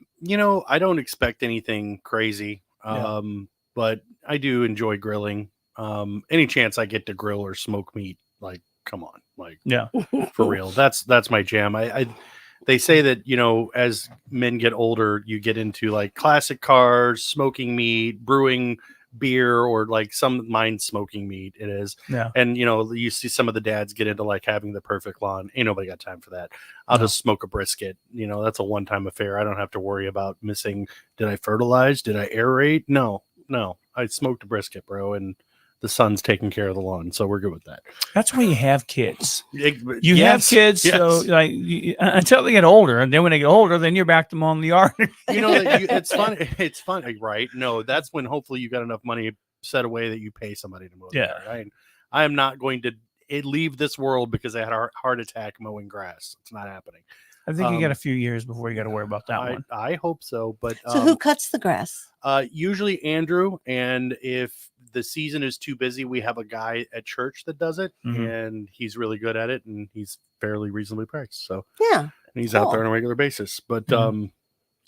don't expect anything crazy. But I do enjoy grilling. Any chance I get to grill or smoke meat, like, come on, like, for real. That's my jam. They say that, as men get older, you get into like classic cars, smoking meat, brewing beer, or like mine smoking meat it is. Yeah. And, you see some of the dads get into like having the perfect lawn. Ain't nobody got time for that. I'll just smoke a brisket. That's a one-time affair. I don't have to worry about missing. Did I fertilize? Did I aerate? No, I smoked a brisket, bro. And the son's taking care of the lawn, so we're good with that. That's why you have kids. You have kids, so like until they get older, and then when they get older, then you're back to mowing the yard. It's funny. It's funny, right? No, that's when hopefully you got enough money set away that you pay somebody to mow the yard. I am not going to leave this world because I had a heart attack mowing grass. It's not happening. I think you got a few years before you got to worry about that one. I hope so. But so who cuts the grass? Usually Andrew, and if the season is too busy, we have a guy at church that does it, and he's really good at it, and he's fairly reasonably priced. So and he's out there on a regular basis. But I'll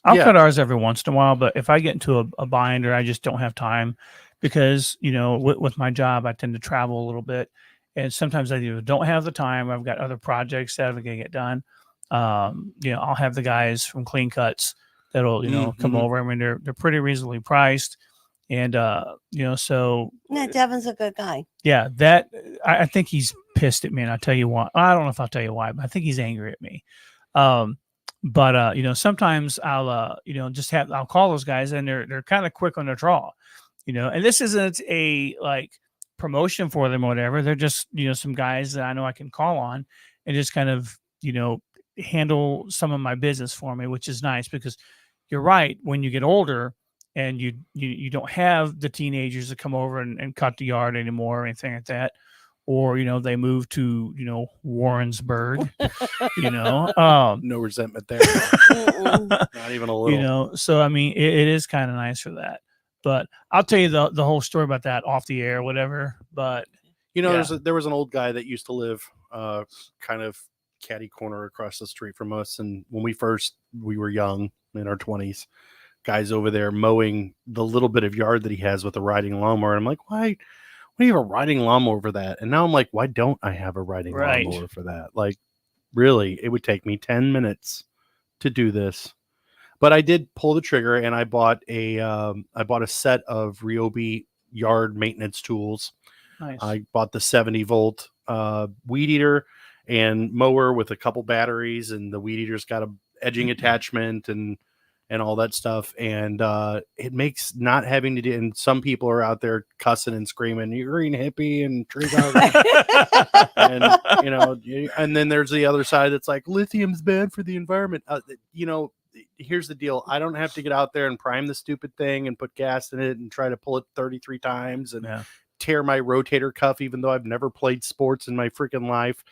cut ours every once in a while. But if I get into a bind or I just don't have time, because with my job I tend to travel a little bit, and sometimes I either don't have the time, or I've got other projects that I'm gonna get done. I'll have the guys from Clean Cuts that'll come over. I mean, they're pretty reasonably priced. And, so. Yeah, Devin's a good guy. Yeah, that I think he's pissed at me. And I'll tell you why. I don't know if I'll tell you why, but I think he's angry at me. But sometimes I'll, I'll call those guys and they're kind of quick on their draw, and this isn't a like promotion for them or whatever. They're just, some guys that I know I can call on and just kind of, handle some of my business for me, which is nice because you're right. When you get older and you don't have the teenagers that come over and cut the yard anymore or anything like that, or, they move to, Warrensburg, no resentment there. Not even a little, so, I mean, it is kind of nice for that, but I'll tell you the whole story about that off the air, whatever. But, there was an old guy that used to live kind of catty corner across the street from us. And when we were young in our 20s, guys over there mowing the little bit of yard that he has with a riding lawnmower. And I'm like, why do you have a riding lawnmower for that? And now I'm like, why don't I have a riding lawnmower for that? Like, really, it would take me 10 minutes to do this. But I did pull the trigger and I bought a set of Ryobi yard maintenance tools. Nice. I bought the 70 volt weed eater and mower with a couple batteries, and the weed eater's got a edging attachment and all that stuff. And it makes not having to do, and some people are out there cussing and screaming, "You green hippie," and trees out. And and then there's the other side that's like, lithium's bad for the environment. Here's the deal. I don't have to get out there and prime the stupid thing and put gas in it and try to pull it 33 times and tear my rotator cuff, even though I've never played sports in my freaking life,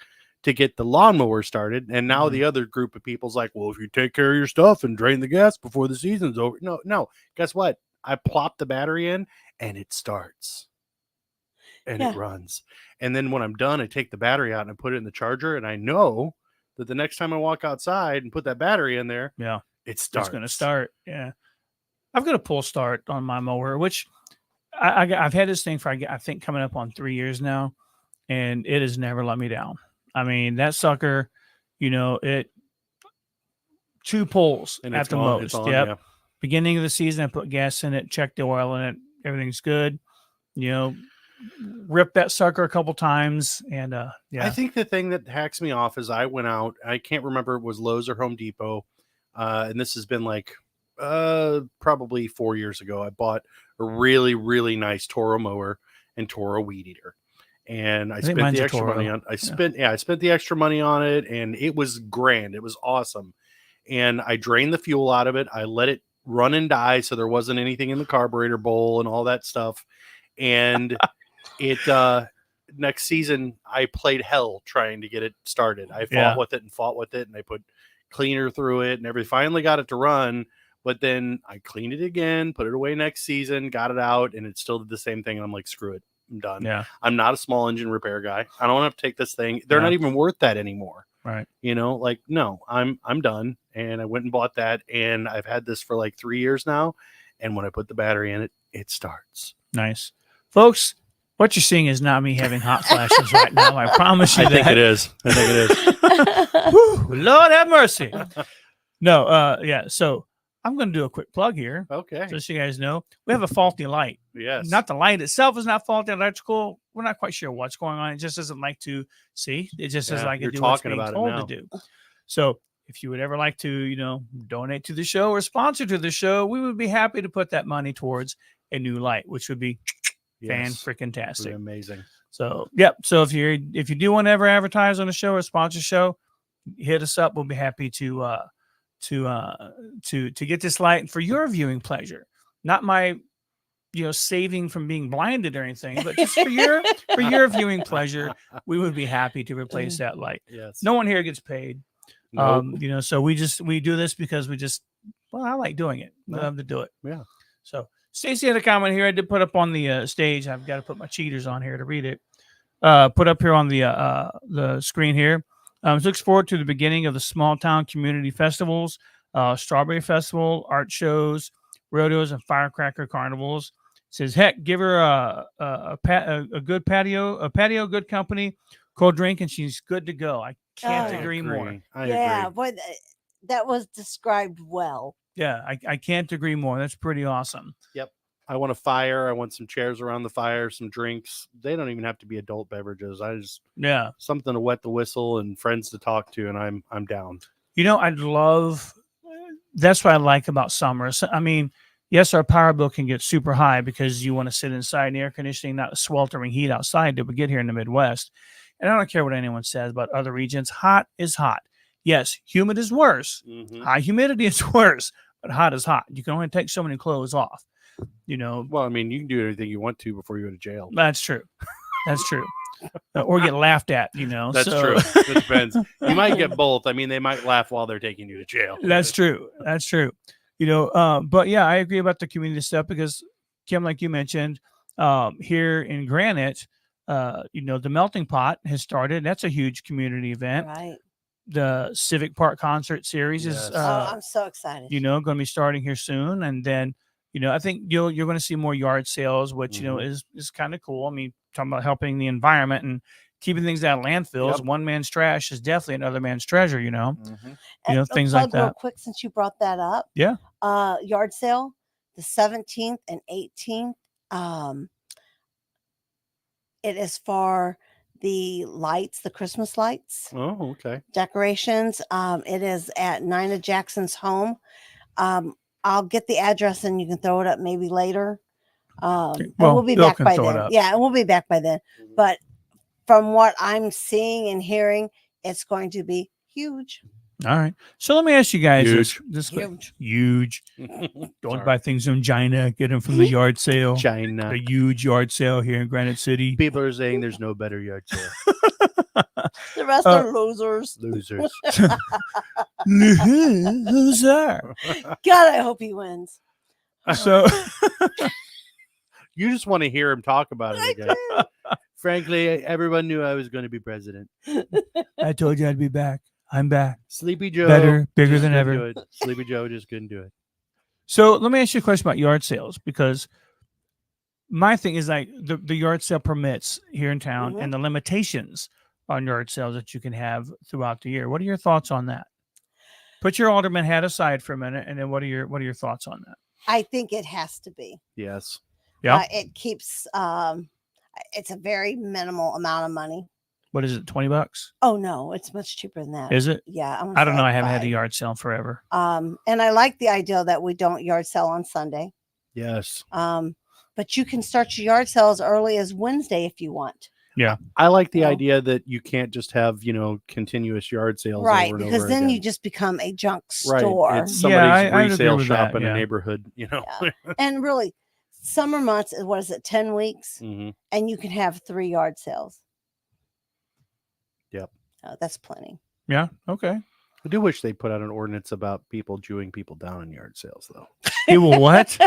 to get the lawnmower started. And now the other group of people's like, well, if you take care of your stuff and drain the gas before the season's over. No. Guess what? I plop the battery in and it starts and it runs. And then when I'm done, I take the battery out and I put it in the charger. And I know that the next time I walk outside and put that battery in there, it starts. It's going to start. Yeah. I've got a pull start on my mower, which I've had this thing for, I think, coming up on 3 years now, and it has never let me down. I mean, that sucker, it 2 pulls and at the most. Beginning of the season, I put gas in it, checked the oil in it. Everything's good. Ripped that sucker a couple times. And I think the thing that hacks me off is I went out, I can't remember if it was Lowe's or Home Depot. And this has been like probably 4 years ago. I bought a really, really nice Toro mower and Toro weed eater. And I spent the extra money on. I spent the extra money on it, and it was grand. It was awesome. And I drained the fuel out of it. I let it run and die, so there wasn't anything in the carburetor bowl and all that stuff. And it next season I played hell trying to get it started. I fought with it, and I put cleaner through it and everything. Finally got it to run, but then I cleaned it again, put it away next season, got it out, and it still did the same thing. And I'm like, screw it, I'm done. Yeah, I'm not a small engine repair guy. I don't want to take this thing. They're not even worth that anymore. Right. You know, like, no, I'm done. And I went and bought that, and I've had this for like 3 years now. And when I put the battery in it, it starts. Nice. Folks, what you're seeing is not me having hot flashes right now. I promise you I think it is. Whew, Lord have mercy. No, yeah. So I'm going to do a quick plug here. Okay. Just so you guys know, we have a faulty light. Yes. Not the light itself is not faulty. Electrical, we're not quite sure what's going on. It just doesn't like to see. It just doesn't like to do what's being told to do. So if you would ever like to, donate to the show or sponsor to the show, we would be happy to put that money towards a new light, which would be fan-freaking-tastic. Amazing. So, yep. So if you do want to ever advertise on the show or sponsor show, hit us up. We'll be happy to get this light for your viewing pleasure. Not my, saving from being blinded or anything, but just for your viewing pleasure, we would be happy to replace that light. Yes. No one here gets paid. Nope. So we do this because I like doing it. We love to do it. Yeah. So Stacy had a comment here. I did put up on the stage. I've got to put my cheaters on here to read it. Put up here on the screen here. Looks forward to the beginning of the small town community festivals, Strawberry Festival, art shows, rodeos, and firecracker carnivals. Says, heck, give her a good patio, good company, cold drink, and she's good to go. I can't agree more. I agree. Boy, that was described well. Yeah, I can't agree more. That's pretty awesome. Yep. I want a fire. I want some chairs around the fire, some drinks. They don't even have to be adult beverages. Something to wet the whistle and friends to talk to, and I'm down. That's what I like about summer. So, I mean, yes, our power bill can get super high because you want to sit inside in air conditioning, not sweltering heat outside that we get here in the Midwest. And I don't care what anyone says about other regions. Hot is hot. Yes, humid is worse. Mm-hmm. High humidity is worse, but hot is hot. You can only take so many clothes off. Well, I mean, you can do everything you want to before you go to jail. That's true. That's true. Or get laughed at, That's true. It depends. You might get both. I mean, they might laugh while they're taking you to jail. That's true. That's true. But yeah, I agree about the community stuff because, Kim, like you mentioned, here in Granite, the Melting Pot has started. That's a huge community event. Right. The Civic Park Concert Series is, I'm so excited. Going to be starting here soon. And then, I think you're going to see more yard sales, which, is kind of cool. I mean, talking about helping the environment and keeping things out of landfills. Yep. One man's trash is definitely another man's treasure, And things like that. Real quick, since you brought that up. Yeah. Yard sale, the 17th and 18th. It is for the lights, the Christmas lights. Oh, okay. Decorations. It is at Nina Jackson's home. I'll get the address and you can throw it up maybe later. We'll be back by then. Yeah, we'll be back by then. But from what I'm seeing and hearing, it's going to be huge. All right. So let me ask you guys this huge. Don't buy things from China. Get them from the yard sale. China. The huge yard sale here in Granite City. People are saying there's no better yard sale. The rest are losers. Losers. Loser. God, I hope he wins. So you just want to hear him talk about it again. Frankly, everyone knew I was going to be president. I told you I'd be back. I'm back. Sleepy Joe. Better, bigger than ever. Sleepy Joe just couldn't do it. So let me ask you a question about yard sales, because my thing is like the yard sale permits here in town and the limitations on yard sales that you can have throughout the year. What are your thoughts on that? Put your alderman hat aside for a minute, and then what are your thoughts on that? I think it has to be. Yes. Yeah. It keeps. It's a very minimal amount of money. What is it? $20? Oh no, it's much cheaper than that. Is it? Yeah. I don't know. I haven't had a yard sale forever. And I like the idea that we don't yard sell on Sunday. Yes. But you can start your yard sale as early as Wednesday if you want. Yeah. I like the idea that you can't just have, continuous yard sales. Right. Over and because over then again. you just become a junk store. Right. It's somebody's I resale agree with shop that, in a neighborhood, Yeah. And really, summer months, what is it, 10 weeks? Mm-hmm. And you can have 3 yard sales. Yep. Oh, that's plenty. Yeah. Okay. I do wish they put out an ordinance about people Jewing people down in yard sales, though. People what?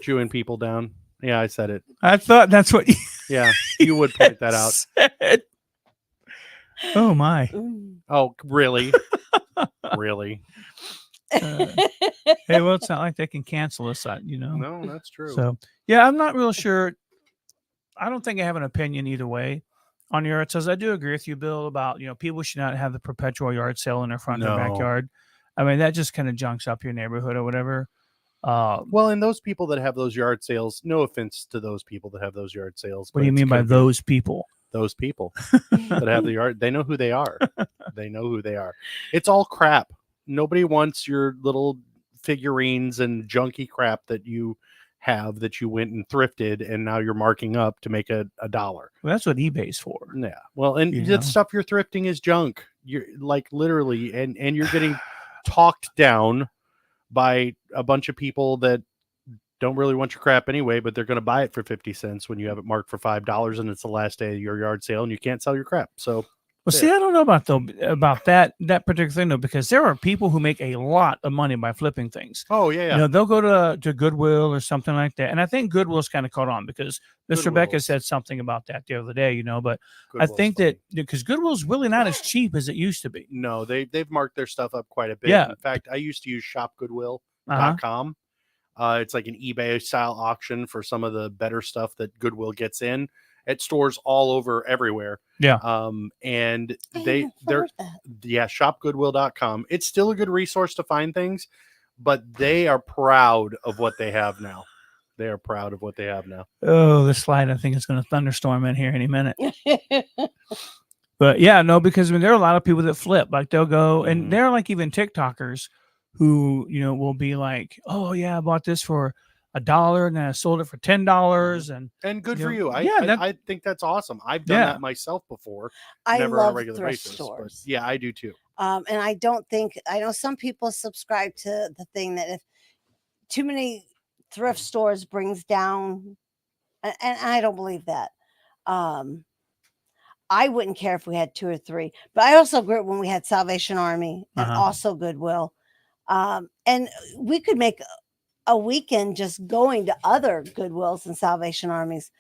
Jewing people down. Yeah, I said it. I thought that's what. Yeah, you would point that out. Said. Oh my. Oh, really? Really? Hey, well, it's not like they can cancel us, No, that's true. So, yeah, I'm not real sure. I don't think I have an opinion either way on yard sales. I do agree with you, Bill, about, people should not have the perpetual yard sale in their front or backyard. I mean, that just kind of junks up your neighborhood or whatever. Well, and those people that have those yard sales, no offense to those people that have those yard sales. What do you mean by those people? Those people that have the yard, they know who they are. They know who they are. It's all crap. Nobody wants your little figurines and junky crap that you have that you went and thrifted and now you're marking up to make $1. Well, that's what eBay's for. Yeah. Well, and the stuff you're thrifting is junk. You're like literally, and you're getting talked down by a bunch of people that don't really want your crap anyway, but they're going to buy it for 50 cents when you have it marked for $5 and it's the last day of your yard sale and you can't sell your crap. So, well, see, I don't know about that particular thing though, because there are people who make a lot of money by flipping things. Oh yeah. They'll go to Goodwill or something like that, and I think Goodwill's kind of caught on because Miss Rebecca said something about that the other day. But Goodwill's I think that because Goodwill's really not as cheap as it used to be. No, they've marked their stuff up quite a bit. Yeah. In fact, I used to use shopgoodwill.com. It's like an eBay style auction for some of the better stuff that Goodwill gets in at stores all over everywhere. Yeah. And they're shopgoodwill.com. It's still a good resource to find things, but they are proud of what they have now. They are proud of what they have now. Oh, the slide, I think it's going to thunderstorm in here any minute. But yeah, no, because there are a lot of people that flip. Like they'll go, and they're like even TikTokers who, will be like, oh yeah, I bought this for $1 and then I sold it for $10 and good for you. I I think that's awesome. I've done that myself before. I never love on a regular thrift basis, stores. Yeah, I do too. And I know some people subscribe to the thing that if too many thrift stores brings down, and I don't believe that. I wouldn't care if we had 2 or 3, but I also agree when we had Salvation Army and also Goodwill. And we could make a weekend just going to other Goodwills and Salvation Armies.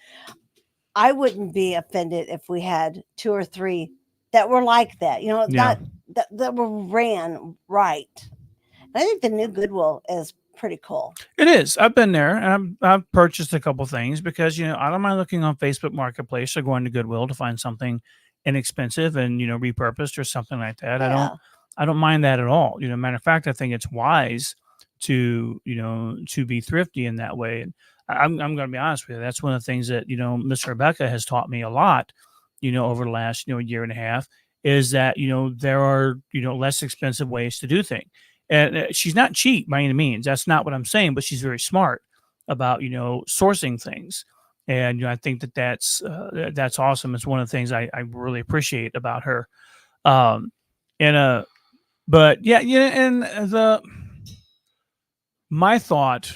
I wouldn't be offended if we had 2 or 3 that were like that, that were ran right. And I think the new Goodwill is pretty cool. It is. I've been there and I've purchased a couple things because, I don't mind looking on Facebook Marketplace or going to Goodwill to find something inexpensive and, repurposed or something like that. Yeah. I don't mind that at all. Matter of fact, I think it's wise to be thrifty in that way. And I'm going to be honest with you. That's one of the things that, Miss Rebecca has taught me a lot, over the last, year and a half is that, there are, less expensive ways to do things. And she's not cheap by any means. That's not what I'm saying, but she's very smart about, sourcing things. And I think that's awesome. It's one of the things I really appreciate about her. But yeah, and my thought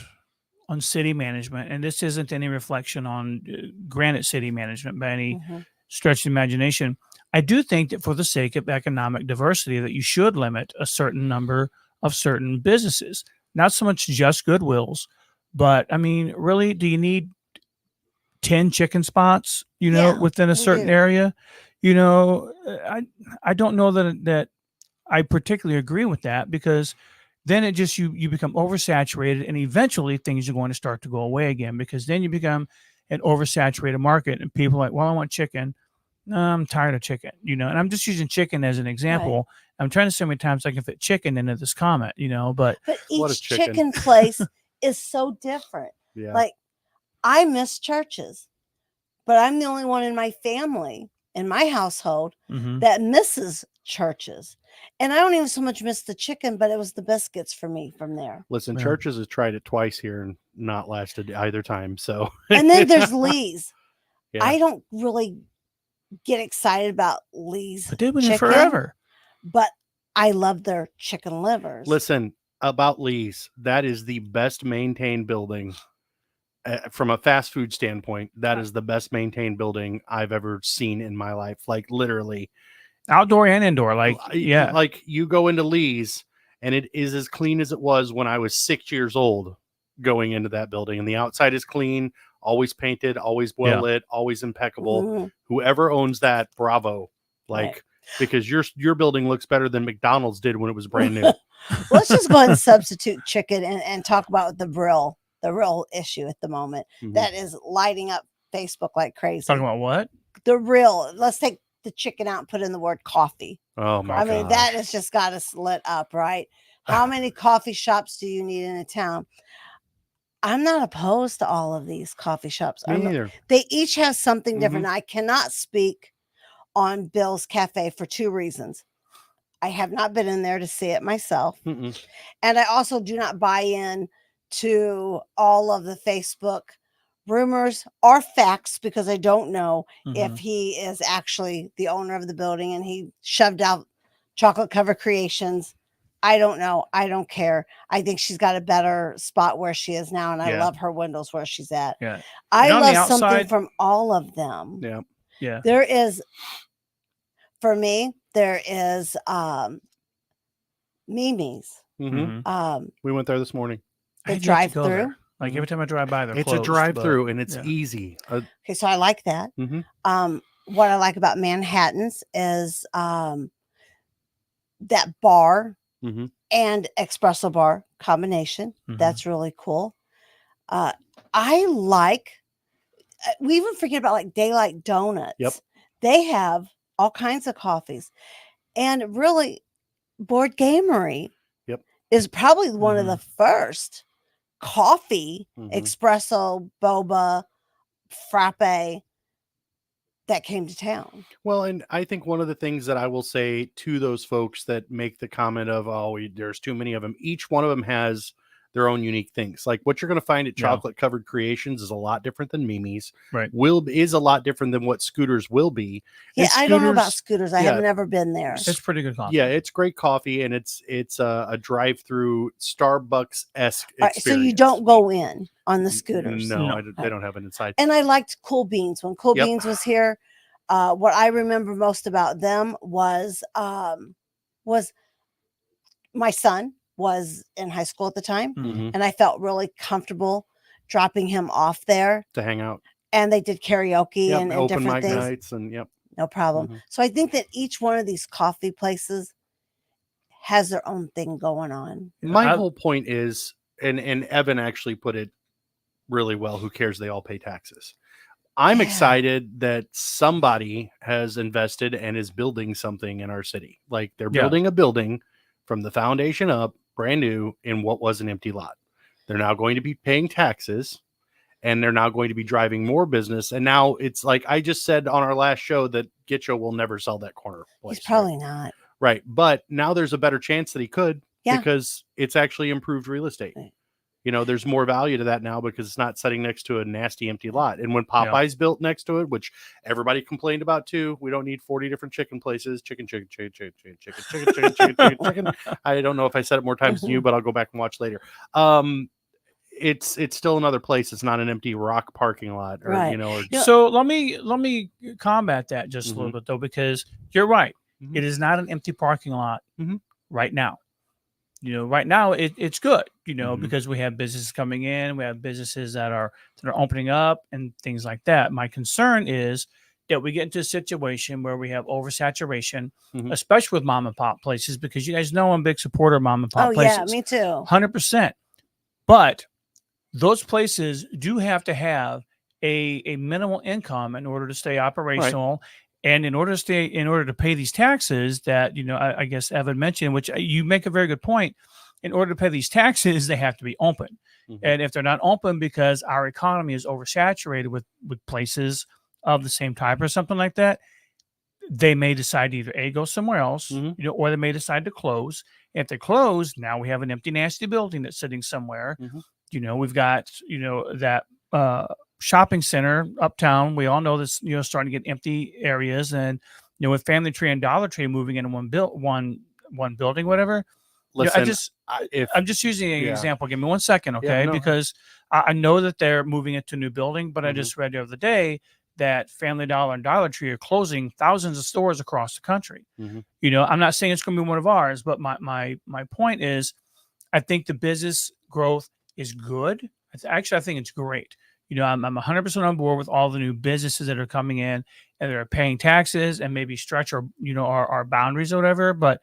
on city management, and this isn't any reflection on Granite City management by any stretch of the imagination. I do think that for the sake of economic diversity, that you should limit a certain number of certain businesses, not so much just Goodwills, but I mean, really, do you need 10 chicken spots, within a certain area? I don't know that I particularly agree with that because then it just, you become oversaturated and eventually things are going to start to go away again because then you become an oversaturated market and people are like, well, I want chicken. No, I'm tired of chicken, and I'm just using chicken as an example. Right. I'm trying to see how many times I can fit chicken into this comment, but each chicken place is so different. Yeah. Like I miss churches, but I'm the only one in my family, in my household that misses churches. And I don't even so much miss the chicken, but it was the biscuits for me from there. Listen, Churches has tried it twice here and not lasted either time. So, and then there's Lee's. Yeah. I don't really get excited about Lee's. But they've been in forever. But I love their chicken livers. Listen, about Lee's, that is the best maintained building from a fast food standpoint, that is the best maintained building I've ever seen in my life. Like literally outdoor and indoor. Like, yeah, like you go into Lee's and it is as clean as it was when I was 6 years old going into that building, and the outside is clean, always painted, always well lit, always impeccable. Whoever owns that, bravo. Like, because your building looks better than McDonald's did when it was brand new. Let's just go ahead and substitute chicken and talk about the real issue at the moment that is lighting up Facebook like crazy. Talking about what? Let's take the chicken out and put in the word coffee. Oh my God. I mean, that has just got us lit up, right? How many coffee shops do you need in a town? I'm not opposed to all of these coffee shops. Me neither. They each have something different. I cannot speak on Bill's Cafe for 2 reasons. I have not been in there to see it myself. And I also do not buy in to all of the Facebook rumors or facts, because I don't know if he is actually the owner of the building and he shoved out chocolate covered creations. I don't know. I don't care. I think she's got a better spot where she is now, and I love her windows where she's at. I love something from all of them. There is, for me, there is Mimi's. We went there this morning. The drive-through. Like every time I drive by, it's closed, a drive-through, and it's easy. Okay, so I like that. What I like about Manhattan's is that bar and espresso bar combination. That's really cool. I like. We even forget about like Daylight Donuts. They have all kinds of coffees, and really, Board Gamery is probably one of the first coffee espresso, boba, frappe that came to town. Well, and I think one of the things that I will say to those folks that make the comment of, there's too many of them, each one of them has their own unique things. Like what you're going to find at Chocolate Covered Creations is a lot different than Mimi's. Is a lot different than what Scooters will be. Yeah, I don't know about Scooters. I have never been there. It's pretty good coffee. Yeah, it's great coffee, and it's a drive-through Starbucks-esque experience. So you don't go in on the Scooters? No. They don't have an inside. And I liked Cool Beans. When Cool Beans was here, what I remember most about them was my son was in high school at the time, and I felt really comfortable dropping him off there to hang out. And they did karaoke and open different mic things. Nights and no problem. So I think that each one of these coffee places has their own thing going on. My whole point is, and Evan actually put it really well, who cares? They all pay taxes. I'm excited that somebody has invested and is building something in our city. Like they're building a building from the foundation up, brand new, in what was an empty lot. They're now going to be paying taxes, and they're now going to be driving more business. And now it's like I just said on our last show that Gitcho will never sell that corner place. He's probably not. Right. But now there's a better chance that he could because it's actually improved real estate. You know, there's more value to that now because it's not sitting next to a nasty empty lot. And when Popeye's built next to it, which everybody complained about too, we don't need 40 different chicken places. Chicken. I don't know if I said it more times than you, but I'll go back and watch later. It's still another place. It's not an empty rock parking lot, or So let me combat that just a little bit though, because you're right. It is not an empty parking lot right now. Right now it's good, because we have businesses coming in, we have businesses that are opening up and things like that. My concern is that we get into a situation where we have oversaturation, especially with mom and pop places, because you guys know I'm a big supporter of mom and pop places. Yeah, me too. 100%. But those places do have to have a minimal income in order to stay operational. Right. And in order to pay these taxes that, I guess Evan mentioned, which you make a very good point, in order to pay these taxes, they have to be open. And if they're not open because our economy is oversaturated with places of the same type or something like that, they may decide to either go somewhere else, or they may decide to close. If they close, now we have an empty, nasty building that's sitting somewhere. We've got, that shopping center uptown. We all know this, starting to get empty areas, and with Family Tree and Dollar Tree moving into one building, whatever, listen, I'm just using an example. Give me 1 second, okay? Because I know that they're moving it to a new building, but I just read the other day that Family Dollar and Dollar Tree are closing thousands of stores across the country. You know, I'm not saying it's going to be one of ours, but my point is, I think the business growth is good. Actually, I think it's great. You know, I'm 100% on board with all the new businesses that are coming in and they're paying taxes and maybe stretch our boundaries or whatever. But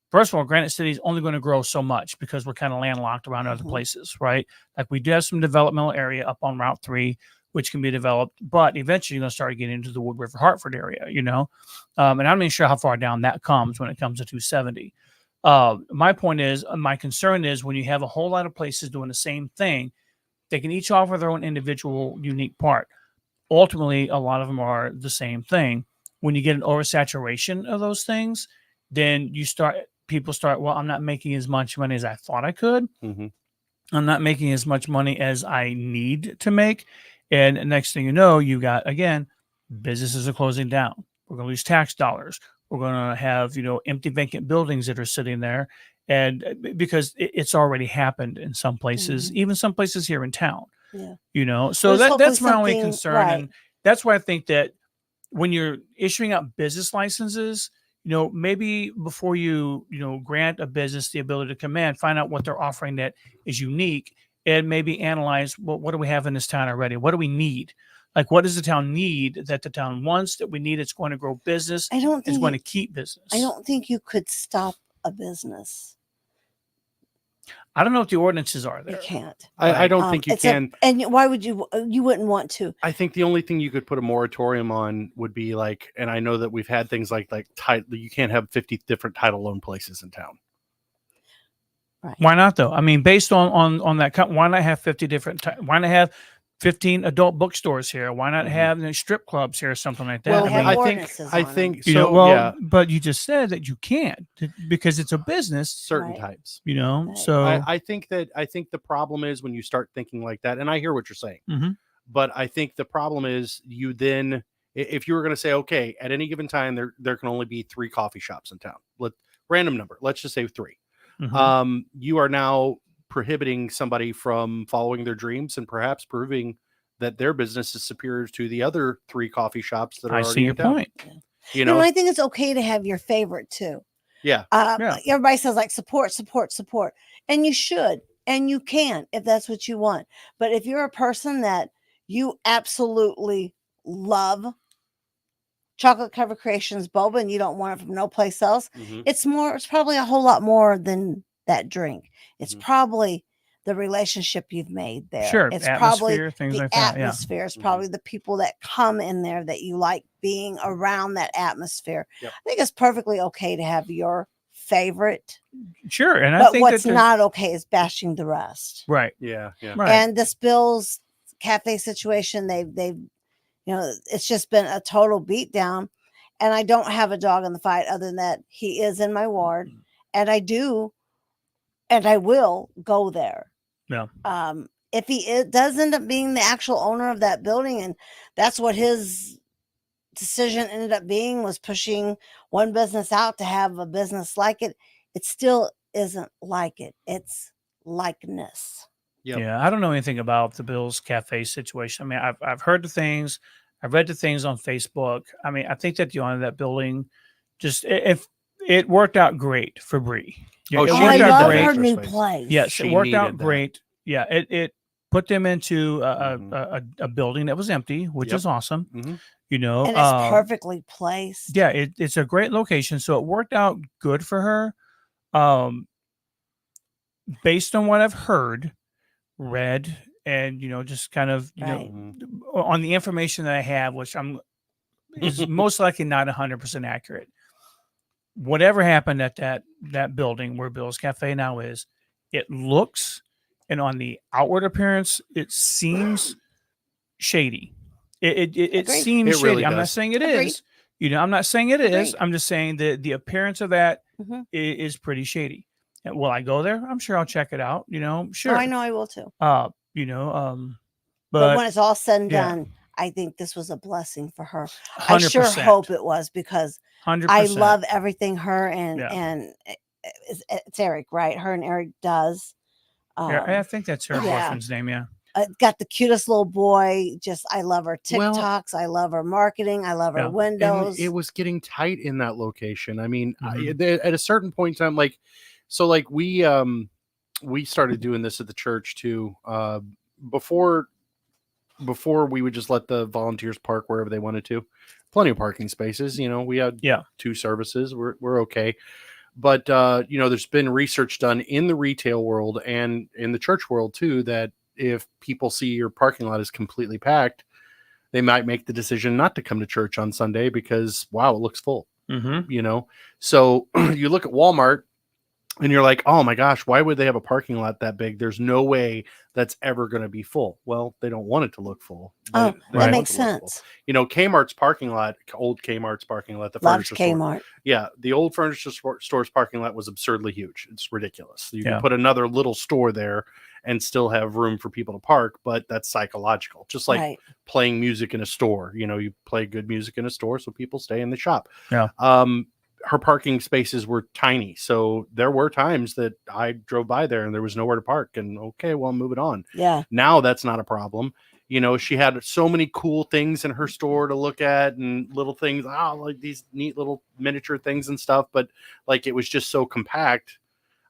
first of all, Granite City is only going to grow so much because we're kind of landlocked around other places, right? Like we do have some developmental area up on Route 3, which can be developed, but eventually you're going to start getting into the Wood River Hartford area, you know? And I'm not even sure how far down that comes when it comes to 270. My point is, my concern is when you have a whole lot of places doing the same thing, they can each offer their own individual unique part. Ultimately, a lot of them are the same thing. When you get an oversaturation of those things, then people start, well, I'm not making as much money as I thought I could. I'm not making as much money as I need to make. And the next thing you know, you got, again, businesses are closing down. We're going to lose tax dollars. We're going to have, empty vacant buildings that are sitting there. And because it's already happened in some places, even some places here in town, so that's my only concern. Right. And that's why I think that when you're issuing out business licenses, maybe before you, grant a business the ability to come in, find out what they're offering that is unique and maybe analyze, well, what do we have in this town already? What do we need? Like, what does the town need that the town wants that we need? It's going to grow business. It's going to keep business. I don't think you could stop a business. I don't know what the ordinances are there. You can't. I don't think you can. And why would you wouldn't want to? I think the only thing you could put a moratorium on would be like, and I know that we've had things like you can't have 50 different title loan places in town. Right. Why not though? I mean, based on that, why not have 50 different? Why not have 15 adult bookstores here? Why not have strip clubs here or something like that? Well, I think so. But you just said that you can't because it's a business. Certain types, So I think the problem is when you start thinking like that, and I hear what you're saying, but I think the problem is you then, if you were going to say, okay, at any given time there can only be 3 coffee shops in town. Random number. Let's just say 3. You are now prohibiting somebody from following their dreams and perhaps proving that their business is superior to the other 3 coffee shops that are already I see your point. I think it's okay to have your favorite too. Yeah. Everybody says like support. And you should, and you can, if that's what you want. But if you're a person that you absolutely love Chocolate Covered Creations boba and you don't want it from no place else, it's probably a whole lot more than that drink. It's probably the relationship you've made there. Sure. It's probably things like atmosphere. That. It's probably the people that come in there that you like being around that atmosphere. Yep. I think it's perfectly okay to have your favorite. Sure. And but what's not okay is bashing the rest. Right. Yeah. Right. And this Bill's Cafe situation, they've it's just been a total beatdown. And I don't have a dog in the fight other than that he is in my ward. And I do, and I will go there. Yeah. If he does end up being the actual owner of that building, and that's what his decision ended up being, was pushing one business out to have a business like it, it still isn't like it. It's likeness. Yep. Yeah, I don't know anything about the Bill's Cafe situation. I mean, I've heard the things, I've read the things on Facebook. I mean, I think that the owner of that building, just if it worked out great for Bree. Yeah, I love her new place. Yes, it worked out great. Yeah, it put them into a building that was empty, which is awesome. And it's perfectly placed. Yeah, it's a great location, so it worked out good for her. Based on what I've heard, read, and just kind of on the information that I have, which is most likely not 100% accurate. Whatever happened at that building where Bill's Cafe now is, it looks, and on the outward appearance, it seems shady. It seems shady. Really I'm not saying it is. I'm not saying it is. I'm just saying that the appearance of that is pretty shady. And will I go there? I'm sure I'll check it out. Sure. Oh, I know I will too. But when it's all said and done, I think this was a blessing for her. 100%. I sure hope it was, because 100%. I love everything her and it's Eric, right? Her and Eric does. I think that's her boyfriend's name. Yeah. Got the cutest little boy. Just, I love her TikToks. I love her marketing. I love her windows. And it was getting tight in that location. I mean, at a certain point in time, like, so like we started doing this at the church too. Before we would just let the volunteers park wherever they wanted to. Plenty of parking spaces. You know, we had 2 services. We're okay. But, there's been research done in the retail world and in the church world too, that if people see your parking lot is completely packed, they might make the decision not to come to church on Sunday because, wow, it looks full. So you look at Walmart and you're like, oh my gosh, why would they have a parking lot that big? There's no way that's ever going to be full. Well, they don't want it to look full. That makes sense. Kmart's parking lot, old Kmart's parking lot, the furniture store. Yeah, the old furniture store's parking lot was absurdly huge. It's ridiculous. You can put another little store there and still have room for people to park, but that's psychological. Just like playing music in a store. You play good music in a store, so people stay in the shop. Yeah. Her parking spaces were tiny. So there were times that I drove by there and there was nowhere to park, and okay, well, I'm moving on. Yeah. Now that's not a problem. She had so many cool things in her store to look at and little things, like these neat little miniature things and stuff. But like, it was just so compact.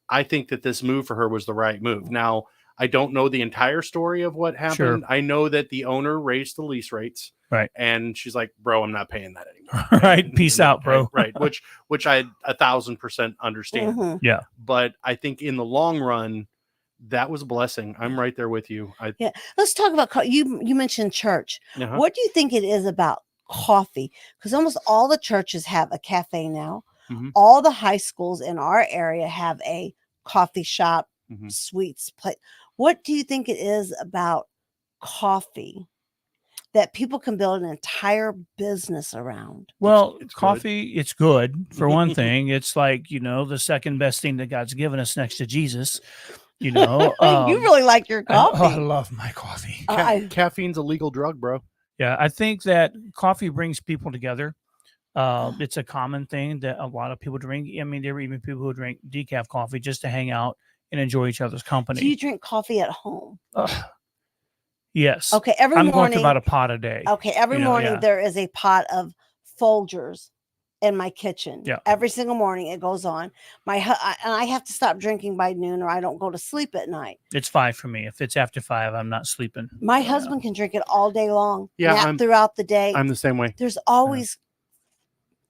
I think that this move for her was the right move. Now, I don't know the entire story of what happened. Sure. I know that the owner raised the lease rates. Right. And she's like, bro, I'm not paying that anymore. Right. Peace out, bro. Right. Which I 1,000% understand. Mm-hmm. Yeah. But I think in the long run, that was a blessing. I'm right there with you. Let's talk about you mentioned church. Uh-huh. What do you think it is about coffee? Because almost all the churches have a cafe now. Mm-hmm. All the high schools in our area have a coffee shop, sweets place. What do you think it is about coffee that people can build an entire business around? Well, coffee, it's good for one thing. It's like, the second best thing that God's given us next to Jesus. You really like your coffee. I love my coffee. Caffeine's a legal drug, bro. Yeah, I think that coffee brings people together. It's a common thing that a lot of people drink. I mean, there are even people who drink decaf coffee just to hang out and enjoy each other's company. Do you drink coffee at home? Yes. Okay. I'm going to about a pot a day. Okay. Every morning there is a pot of Folgers in my kitchen. Yeah. Every single morning it goes on. And I have to stop drinking by noon or I don't go to sleep at night. It's 5 for me. If it's after 5, I'm not sleeping. My husband can drink it all day long. Yeah. Nap throughout the day. I'm the same way. There's always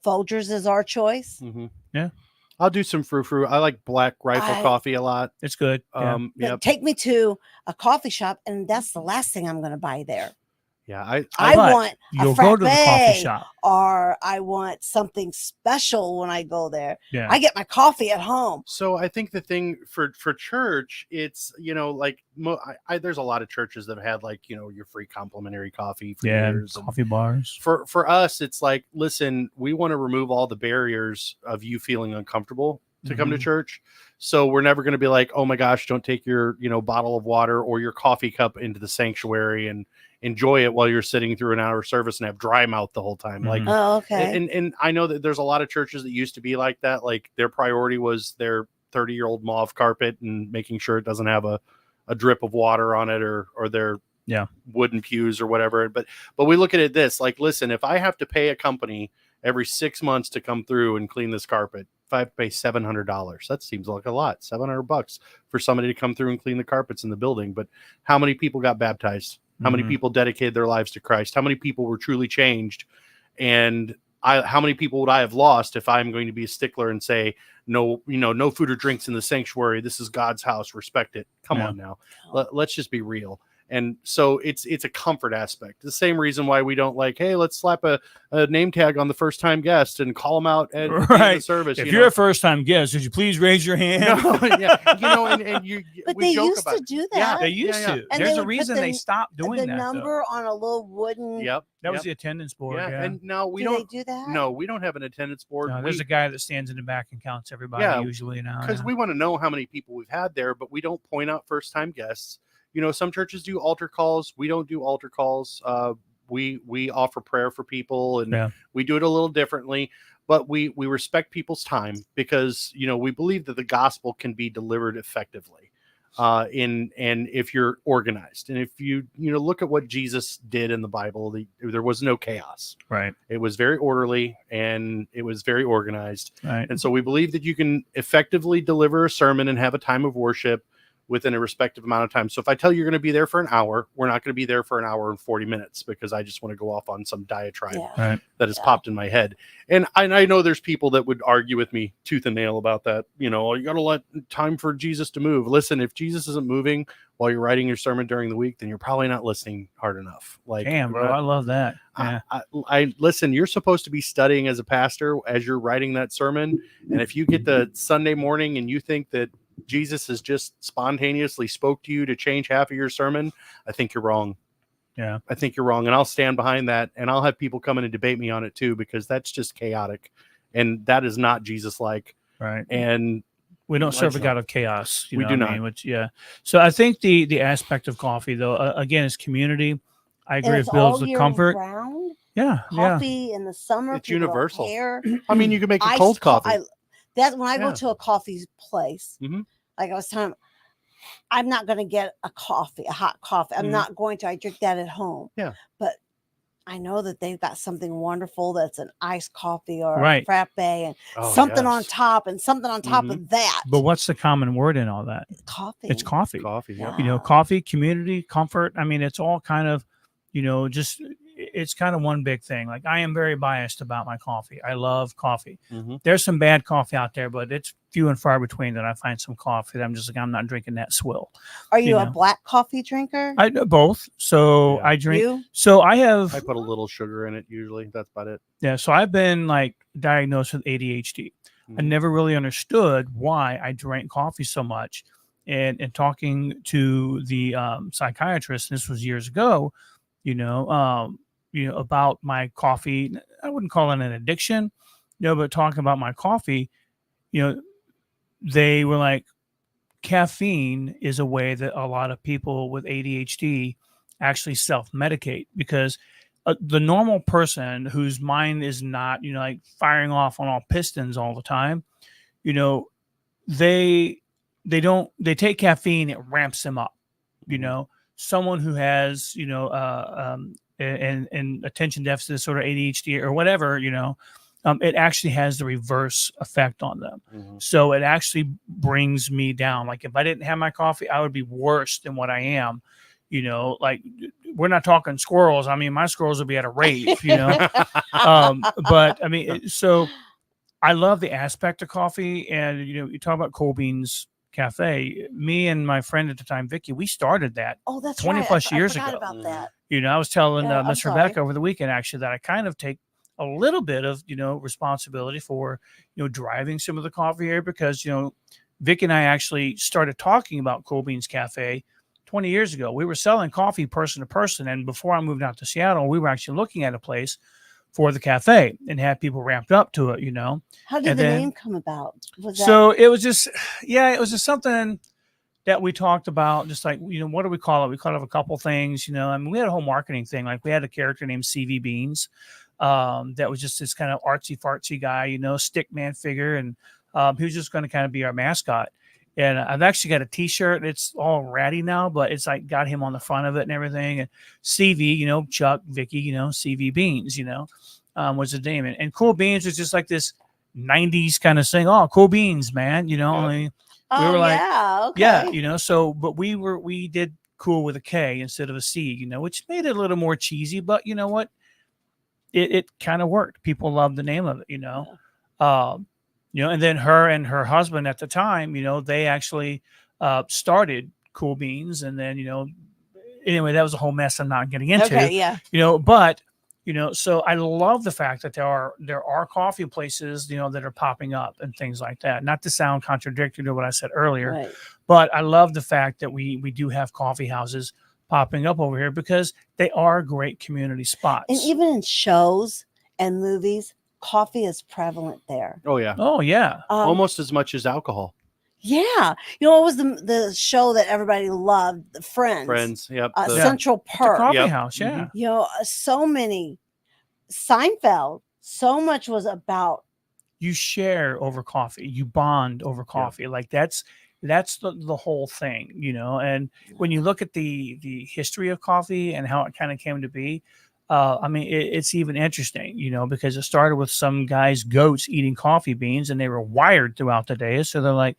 Folgers is our choice. Mm-hmm. Yeah. I'll do some frou-frou. I like Black Rifle coffee a lot. It's good. Take me to a coffee shop, and that's the last thing I'm going to buy there. Yeah, I want you'll go to the coffee shop, or I want something special when I go there. Yeah. I get my coffee at home. So I think the thing for church, it's there's a lot of churches that have had your free complimentary coffee for years. Coffee bars. For us, it's like, listen, we want to remove all the barriers of you feeling uncomfortable to come to church. So we're never going to be like, oh my gosh, don't take your bottle of water or your coffee cup into the sanctuary and enjoy it while you're sitting through an hour service and have dry mouth the whole time. Like, oh, okay. And I know that there's a lot of churches that used to be like that. Like, their priority was their 30-year-old mauve carpet and making sure it doesn't have a drip of water on it or their wooden pews or whatever. But we look at it this, like, listen, if I have to pay a company every 6 months to come through and clean this carpet, if I have to pay $700, that seems like a lot. $700 for somebody to come through and clean the carpets in the building. But how many people got baptized? How many people dedicated their lives to Christ? How many people were truly changed? And how many people would I have lost if I'm going to be a stickler and say, no, no food or drinks in the sanctuary. This is God's house. Respect it. Come on now. Let's just be real. And so it's a comfort aspect. The same reason why we don't like, hey, let's slap a name tag on the first time guest and call them out at the service. If you're a first time guest, would you please raise your hand? No, and you. But they used to do that. Yeah, they used to. And there's a reason they stopped doing the that. The number on a little wooden. Yep. That was the attendance board. Yeah. And now we don't. They do that? No, we don't have an attendance board. No, there's a guy that stands in the back and counts everybody usually now. Because we want to know how many people we've had there, but we don't point out first time guests. Some churches do altar calls. We don't do altar calls. We offer prayer for people, and we do it a little differently. but we respect people's time because, we believe that the gospel can be delivered effectively. And if you're organized, and if you look at what Jesus did in the Bible, there was no chaos. Right. It was very orderly and it was very organized. Right. And so we believe that you can effectively deliver a sermon and have a time of worship within a respective amount of time. So if I tell you you're going to be there for an hour, we're not going to be there for an hour and 40 minutes because I just want to go off on some diatribe that has popped in my head. And I know there's people that would argue with me tooth and nail about that. You got to let time for Jesus to move. Listen, if Jesus isn't moving while you're writing your sermon during the week, then you're probably not listening hard enough. Like, damn, bro, I love that. Yeah. I listen, you're supposed to be studying as a pastor as you're writing that sermon. And if you get the Sunday morning and you think that Jesus has just spontaneously spoke to you to change half of your sermon, I think you're wrong. Yeah. I think you're wrong. And I'll stand behind that. And I'll have people come in and debate me on it too, because that's just chaotic. And that is not Jesus-like. Right. And we don't serve a God of chaos. We do not. Which, So I think the aspect of coffee, though, again, is community. I agree with Bill's the comfort. Round. Yeah. Coffee in the summer. It's universal. Hair. I mean, you can make a cold coffee. That's when I go to a coffee place. Mm-hmm. Like I was telling him, I'm not going to get a hot coffee. I'm not going to. I drink that at home. Yeah. But I know that they've got something wonderful that's an iced coffee or a frappe and something on top and something on top of that. But what's the common word in all that? Coffee. It's coffee. Coffee. Yeah. Coffee, community, comfort. I mean, it's all kind of, it's kind of one big thing. Like, I am very biased about my coffee. I love coffee. Mm-hmm. There's some bad coffee out there, but it's few and far between that I find some coffee that I'm just like, I'm not drinking that swill. Are you a black coffee drinker? I do both. So I drink. So I put a little sugar in it usually. That's about it. Yeah. So I've been diagnosed with ADHD. Mm-hmm. I never really understood why I drank coffee so much. And talking to the psychiatrist, and this was years ago, about my coffee. I wouldn't call it an addiction, but talking about my coffee, they were like, caffeine is a way that a lot of people with ADHD actually self-medicate, because the normal person whose mind is not, firing off on all pistons all the time, they take caffeine, it ramps them up, someone who has, and attention deficit disorder, ADHD or whatever, it actually has the reverse effect on them. Mm-hmm. So it actually brings me down. Like, if I didn't have my coffee, I would be worse than what I am. We're not talking squirrels. I mean, my squirrels would be at a rave, but I mean, so I love the aspect of coffee. And, you talk about Cold Beans Cafe. Me and my friend at the time, Vicky, we started that 20 plus years ago. About that. I was telling Miss Rebecca over the weekend, actually, that I kind of take a little bit of, responsibility for, driving some of the coffee here, because, Vicky and I actually started talking about Cold Beans Cafe 20 years ago. We were selling coffee person to person. And before I moved out to Seattle, we were actually looking at a place for the cafe and had people ramped up to it, How did the name come about? It was just something that we talked about, just like, what do we call it? We called it a couple things, we had a whole marketing thing. Like, we had a character named CV Beans. That was just this kind of artsy fartsy guy, stick man figure. And he was just going to kind of be our mascot. And I've actually got a t-shirt. It's all ratty now, but it's like got him on the front of it and everything. And CV, Chuck, Vicky, CV Beans, was the name. And Cool Beans was just like this 90s kind of thing. Oh, Cool Beans, man. Only we were like, so, but we did cool with a K instead of a C, which made it a little more cheesy, but you know what? It kind of worked. People loved the name of it, and then her and her husband at the time, they actually started Cool Beans. And then, anyway, that was a whole mess I'm not getting into. Okay, yeah. But, so I love the fact that there are coffee places, that are popping up and things like that. Not to sound contradictory to what I said earlier, but I love the fact that we do have coffee houses popping up over here, because they are great community spots. And even in shows and movies, coffee is prevalent there. Oh yeah. Almost as much as alcohol. Yeah. What was the show that everybody loved? Friends. Yep. Central Park. The coffee house. Yeah. So many. Seinfeld. So much was about you share over coffee, you bond over coffee. Like that's the whole thing, And when you look at the history of coffee and how it kind of came to be, I mean, it's even interesting, because it started with some guys, goats eating coffee beans, and they were wired throughout the day. So they're like,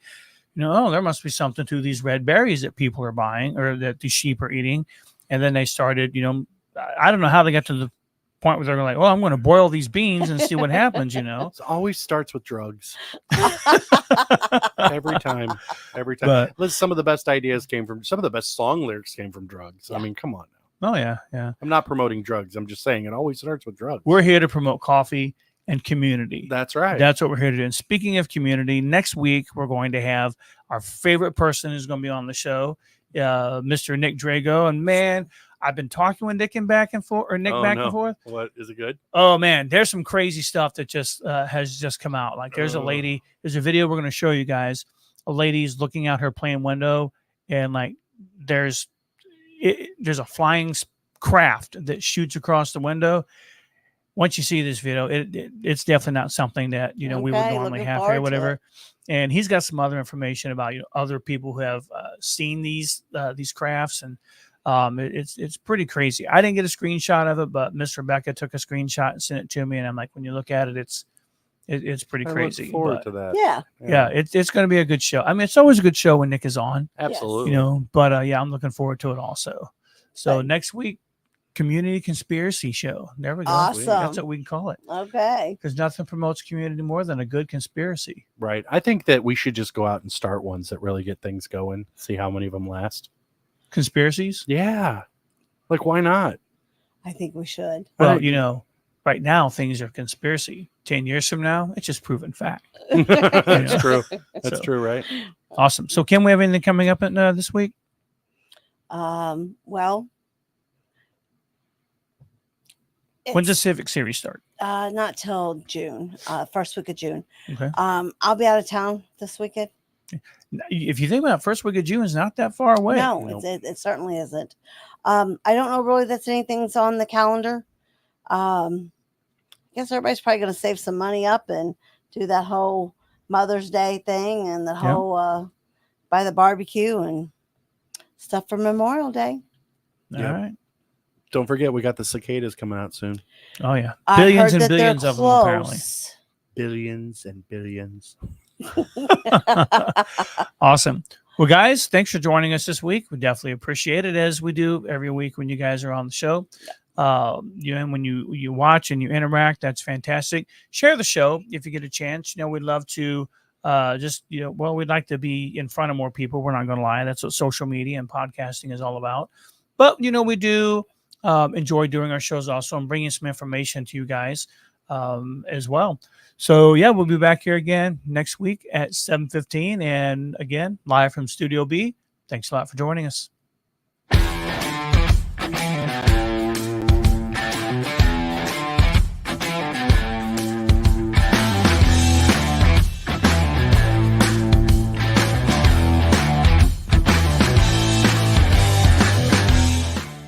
oh, there must be something to these red berries that people are buying or that the sheep are eating. And then they started, I don't know how they got to the point where they're like, well, I'm going to boil these beans and see what happens, It always starts with drugs. every time. But some of the best ideas some of the best song lyrics came from drugs. I mean, come on now. Oh yeah. I'm not promoting drugs. I'm just saying it always starts with drugs. We're here to promote coffee and community. That's right. That's what we're here to do. And speaking of community, next week we're going to have our favorite person who's going to be on the show, Mr. Nick Drago. And man, I've been talking with Nick back and forth. What, is it good? Oh man, there's some crazy stuff that just has just come out. Like there's a lady. There's a video we're going to show you guys. A lady's looking out her plane window, and like there's a flying craft that shoots across the window. Once you see this video, it's definitely not something that we would normally have here, whatever. And he's got some other information about other people who have seen these crafts, and it's pretty crazy. I didn't get a screenshot of it, but Miss Rebecca took a screenshot and sent it to me, and I'm like, when you look at it, it's pretty crazy. I look forward to that. Yeah. It's going to be a good show. I mean, it's always a good show when Nick is on. Absolutely. But I'm looking forward to it also. So next week, Community Conspiracy Show. There we go. Awesome. That's what we can call it. Okay. Because nothing promotes community more than a good conspiracy. Right. I think that we should just go out and start ones that really get things going. See how many of them last. Conspiracies? Yeah. Like, why not? I think we should. Well, right now things are conspiracy. 10 years from now, it's just proven fact. That's true. That's true, right? Awesome. So, Kim, we have anything coming up this week? Well, when's the Civic Series start? Not till June, first week of June. Okay. I'll be out of town this weekend. If you think about it, first week of June is not that far away. No, it certainly isn't. I don't know really that's anything's on the calendar. I guess everybody's probably going to save some money up and do that whole Mother's Day thing and the whole buy the barbecue and stuff for Memorial Day. All right. Don't forget, we got the cicadas coming out soon. Oh, yeah. Billions and billions of them, apparently. Billions and billions. Awesome. Well, guys, thanks for joining us this week. We definitely appreciate it, as we do every week when you guys are on the show. And when you watch and you interact, that's fantastic. Share the show if you get a chance. We'd love to we'd like to be in front of more people. We're not going to lie. That's what social media and podcasting is all about. But, we do enjoy doing our shows also and bringing some information to you guys as well. So, yeah, we'll be back here again next week at 7:15. And again, live from Studio B. Thanks a lot for joining us.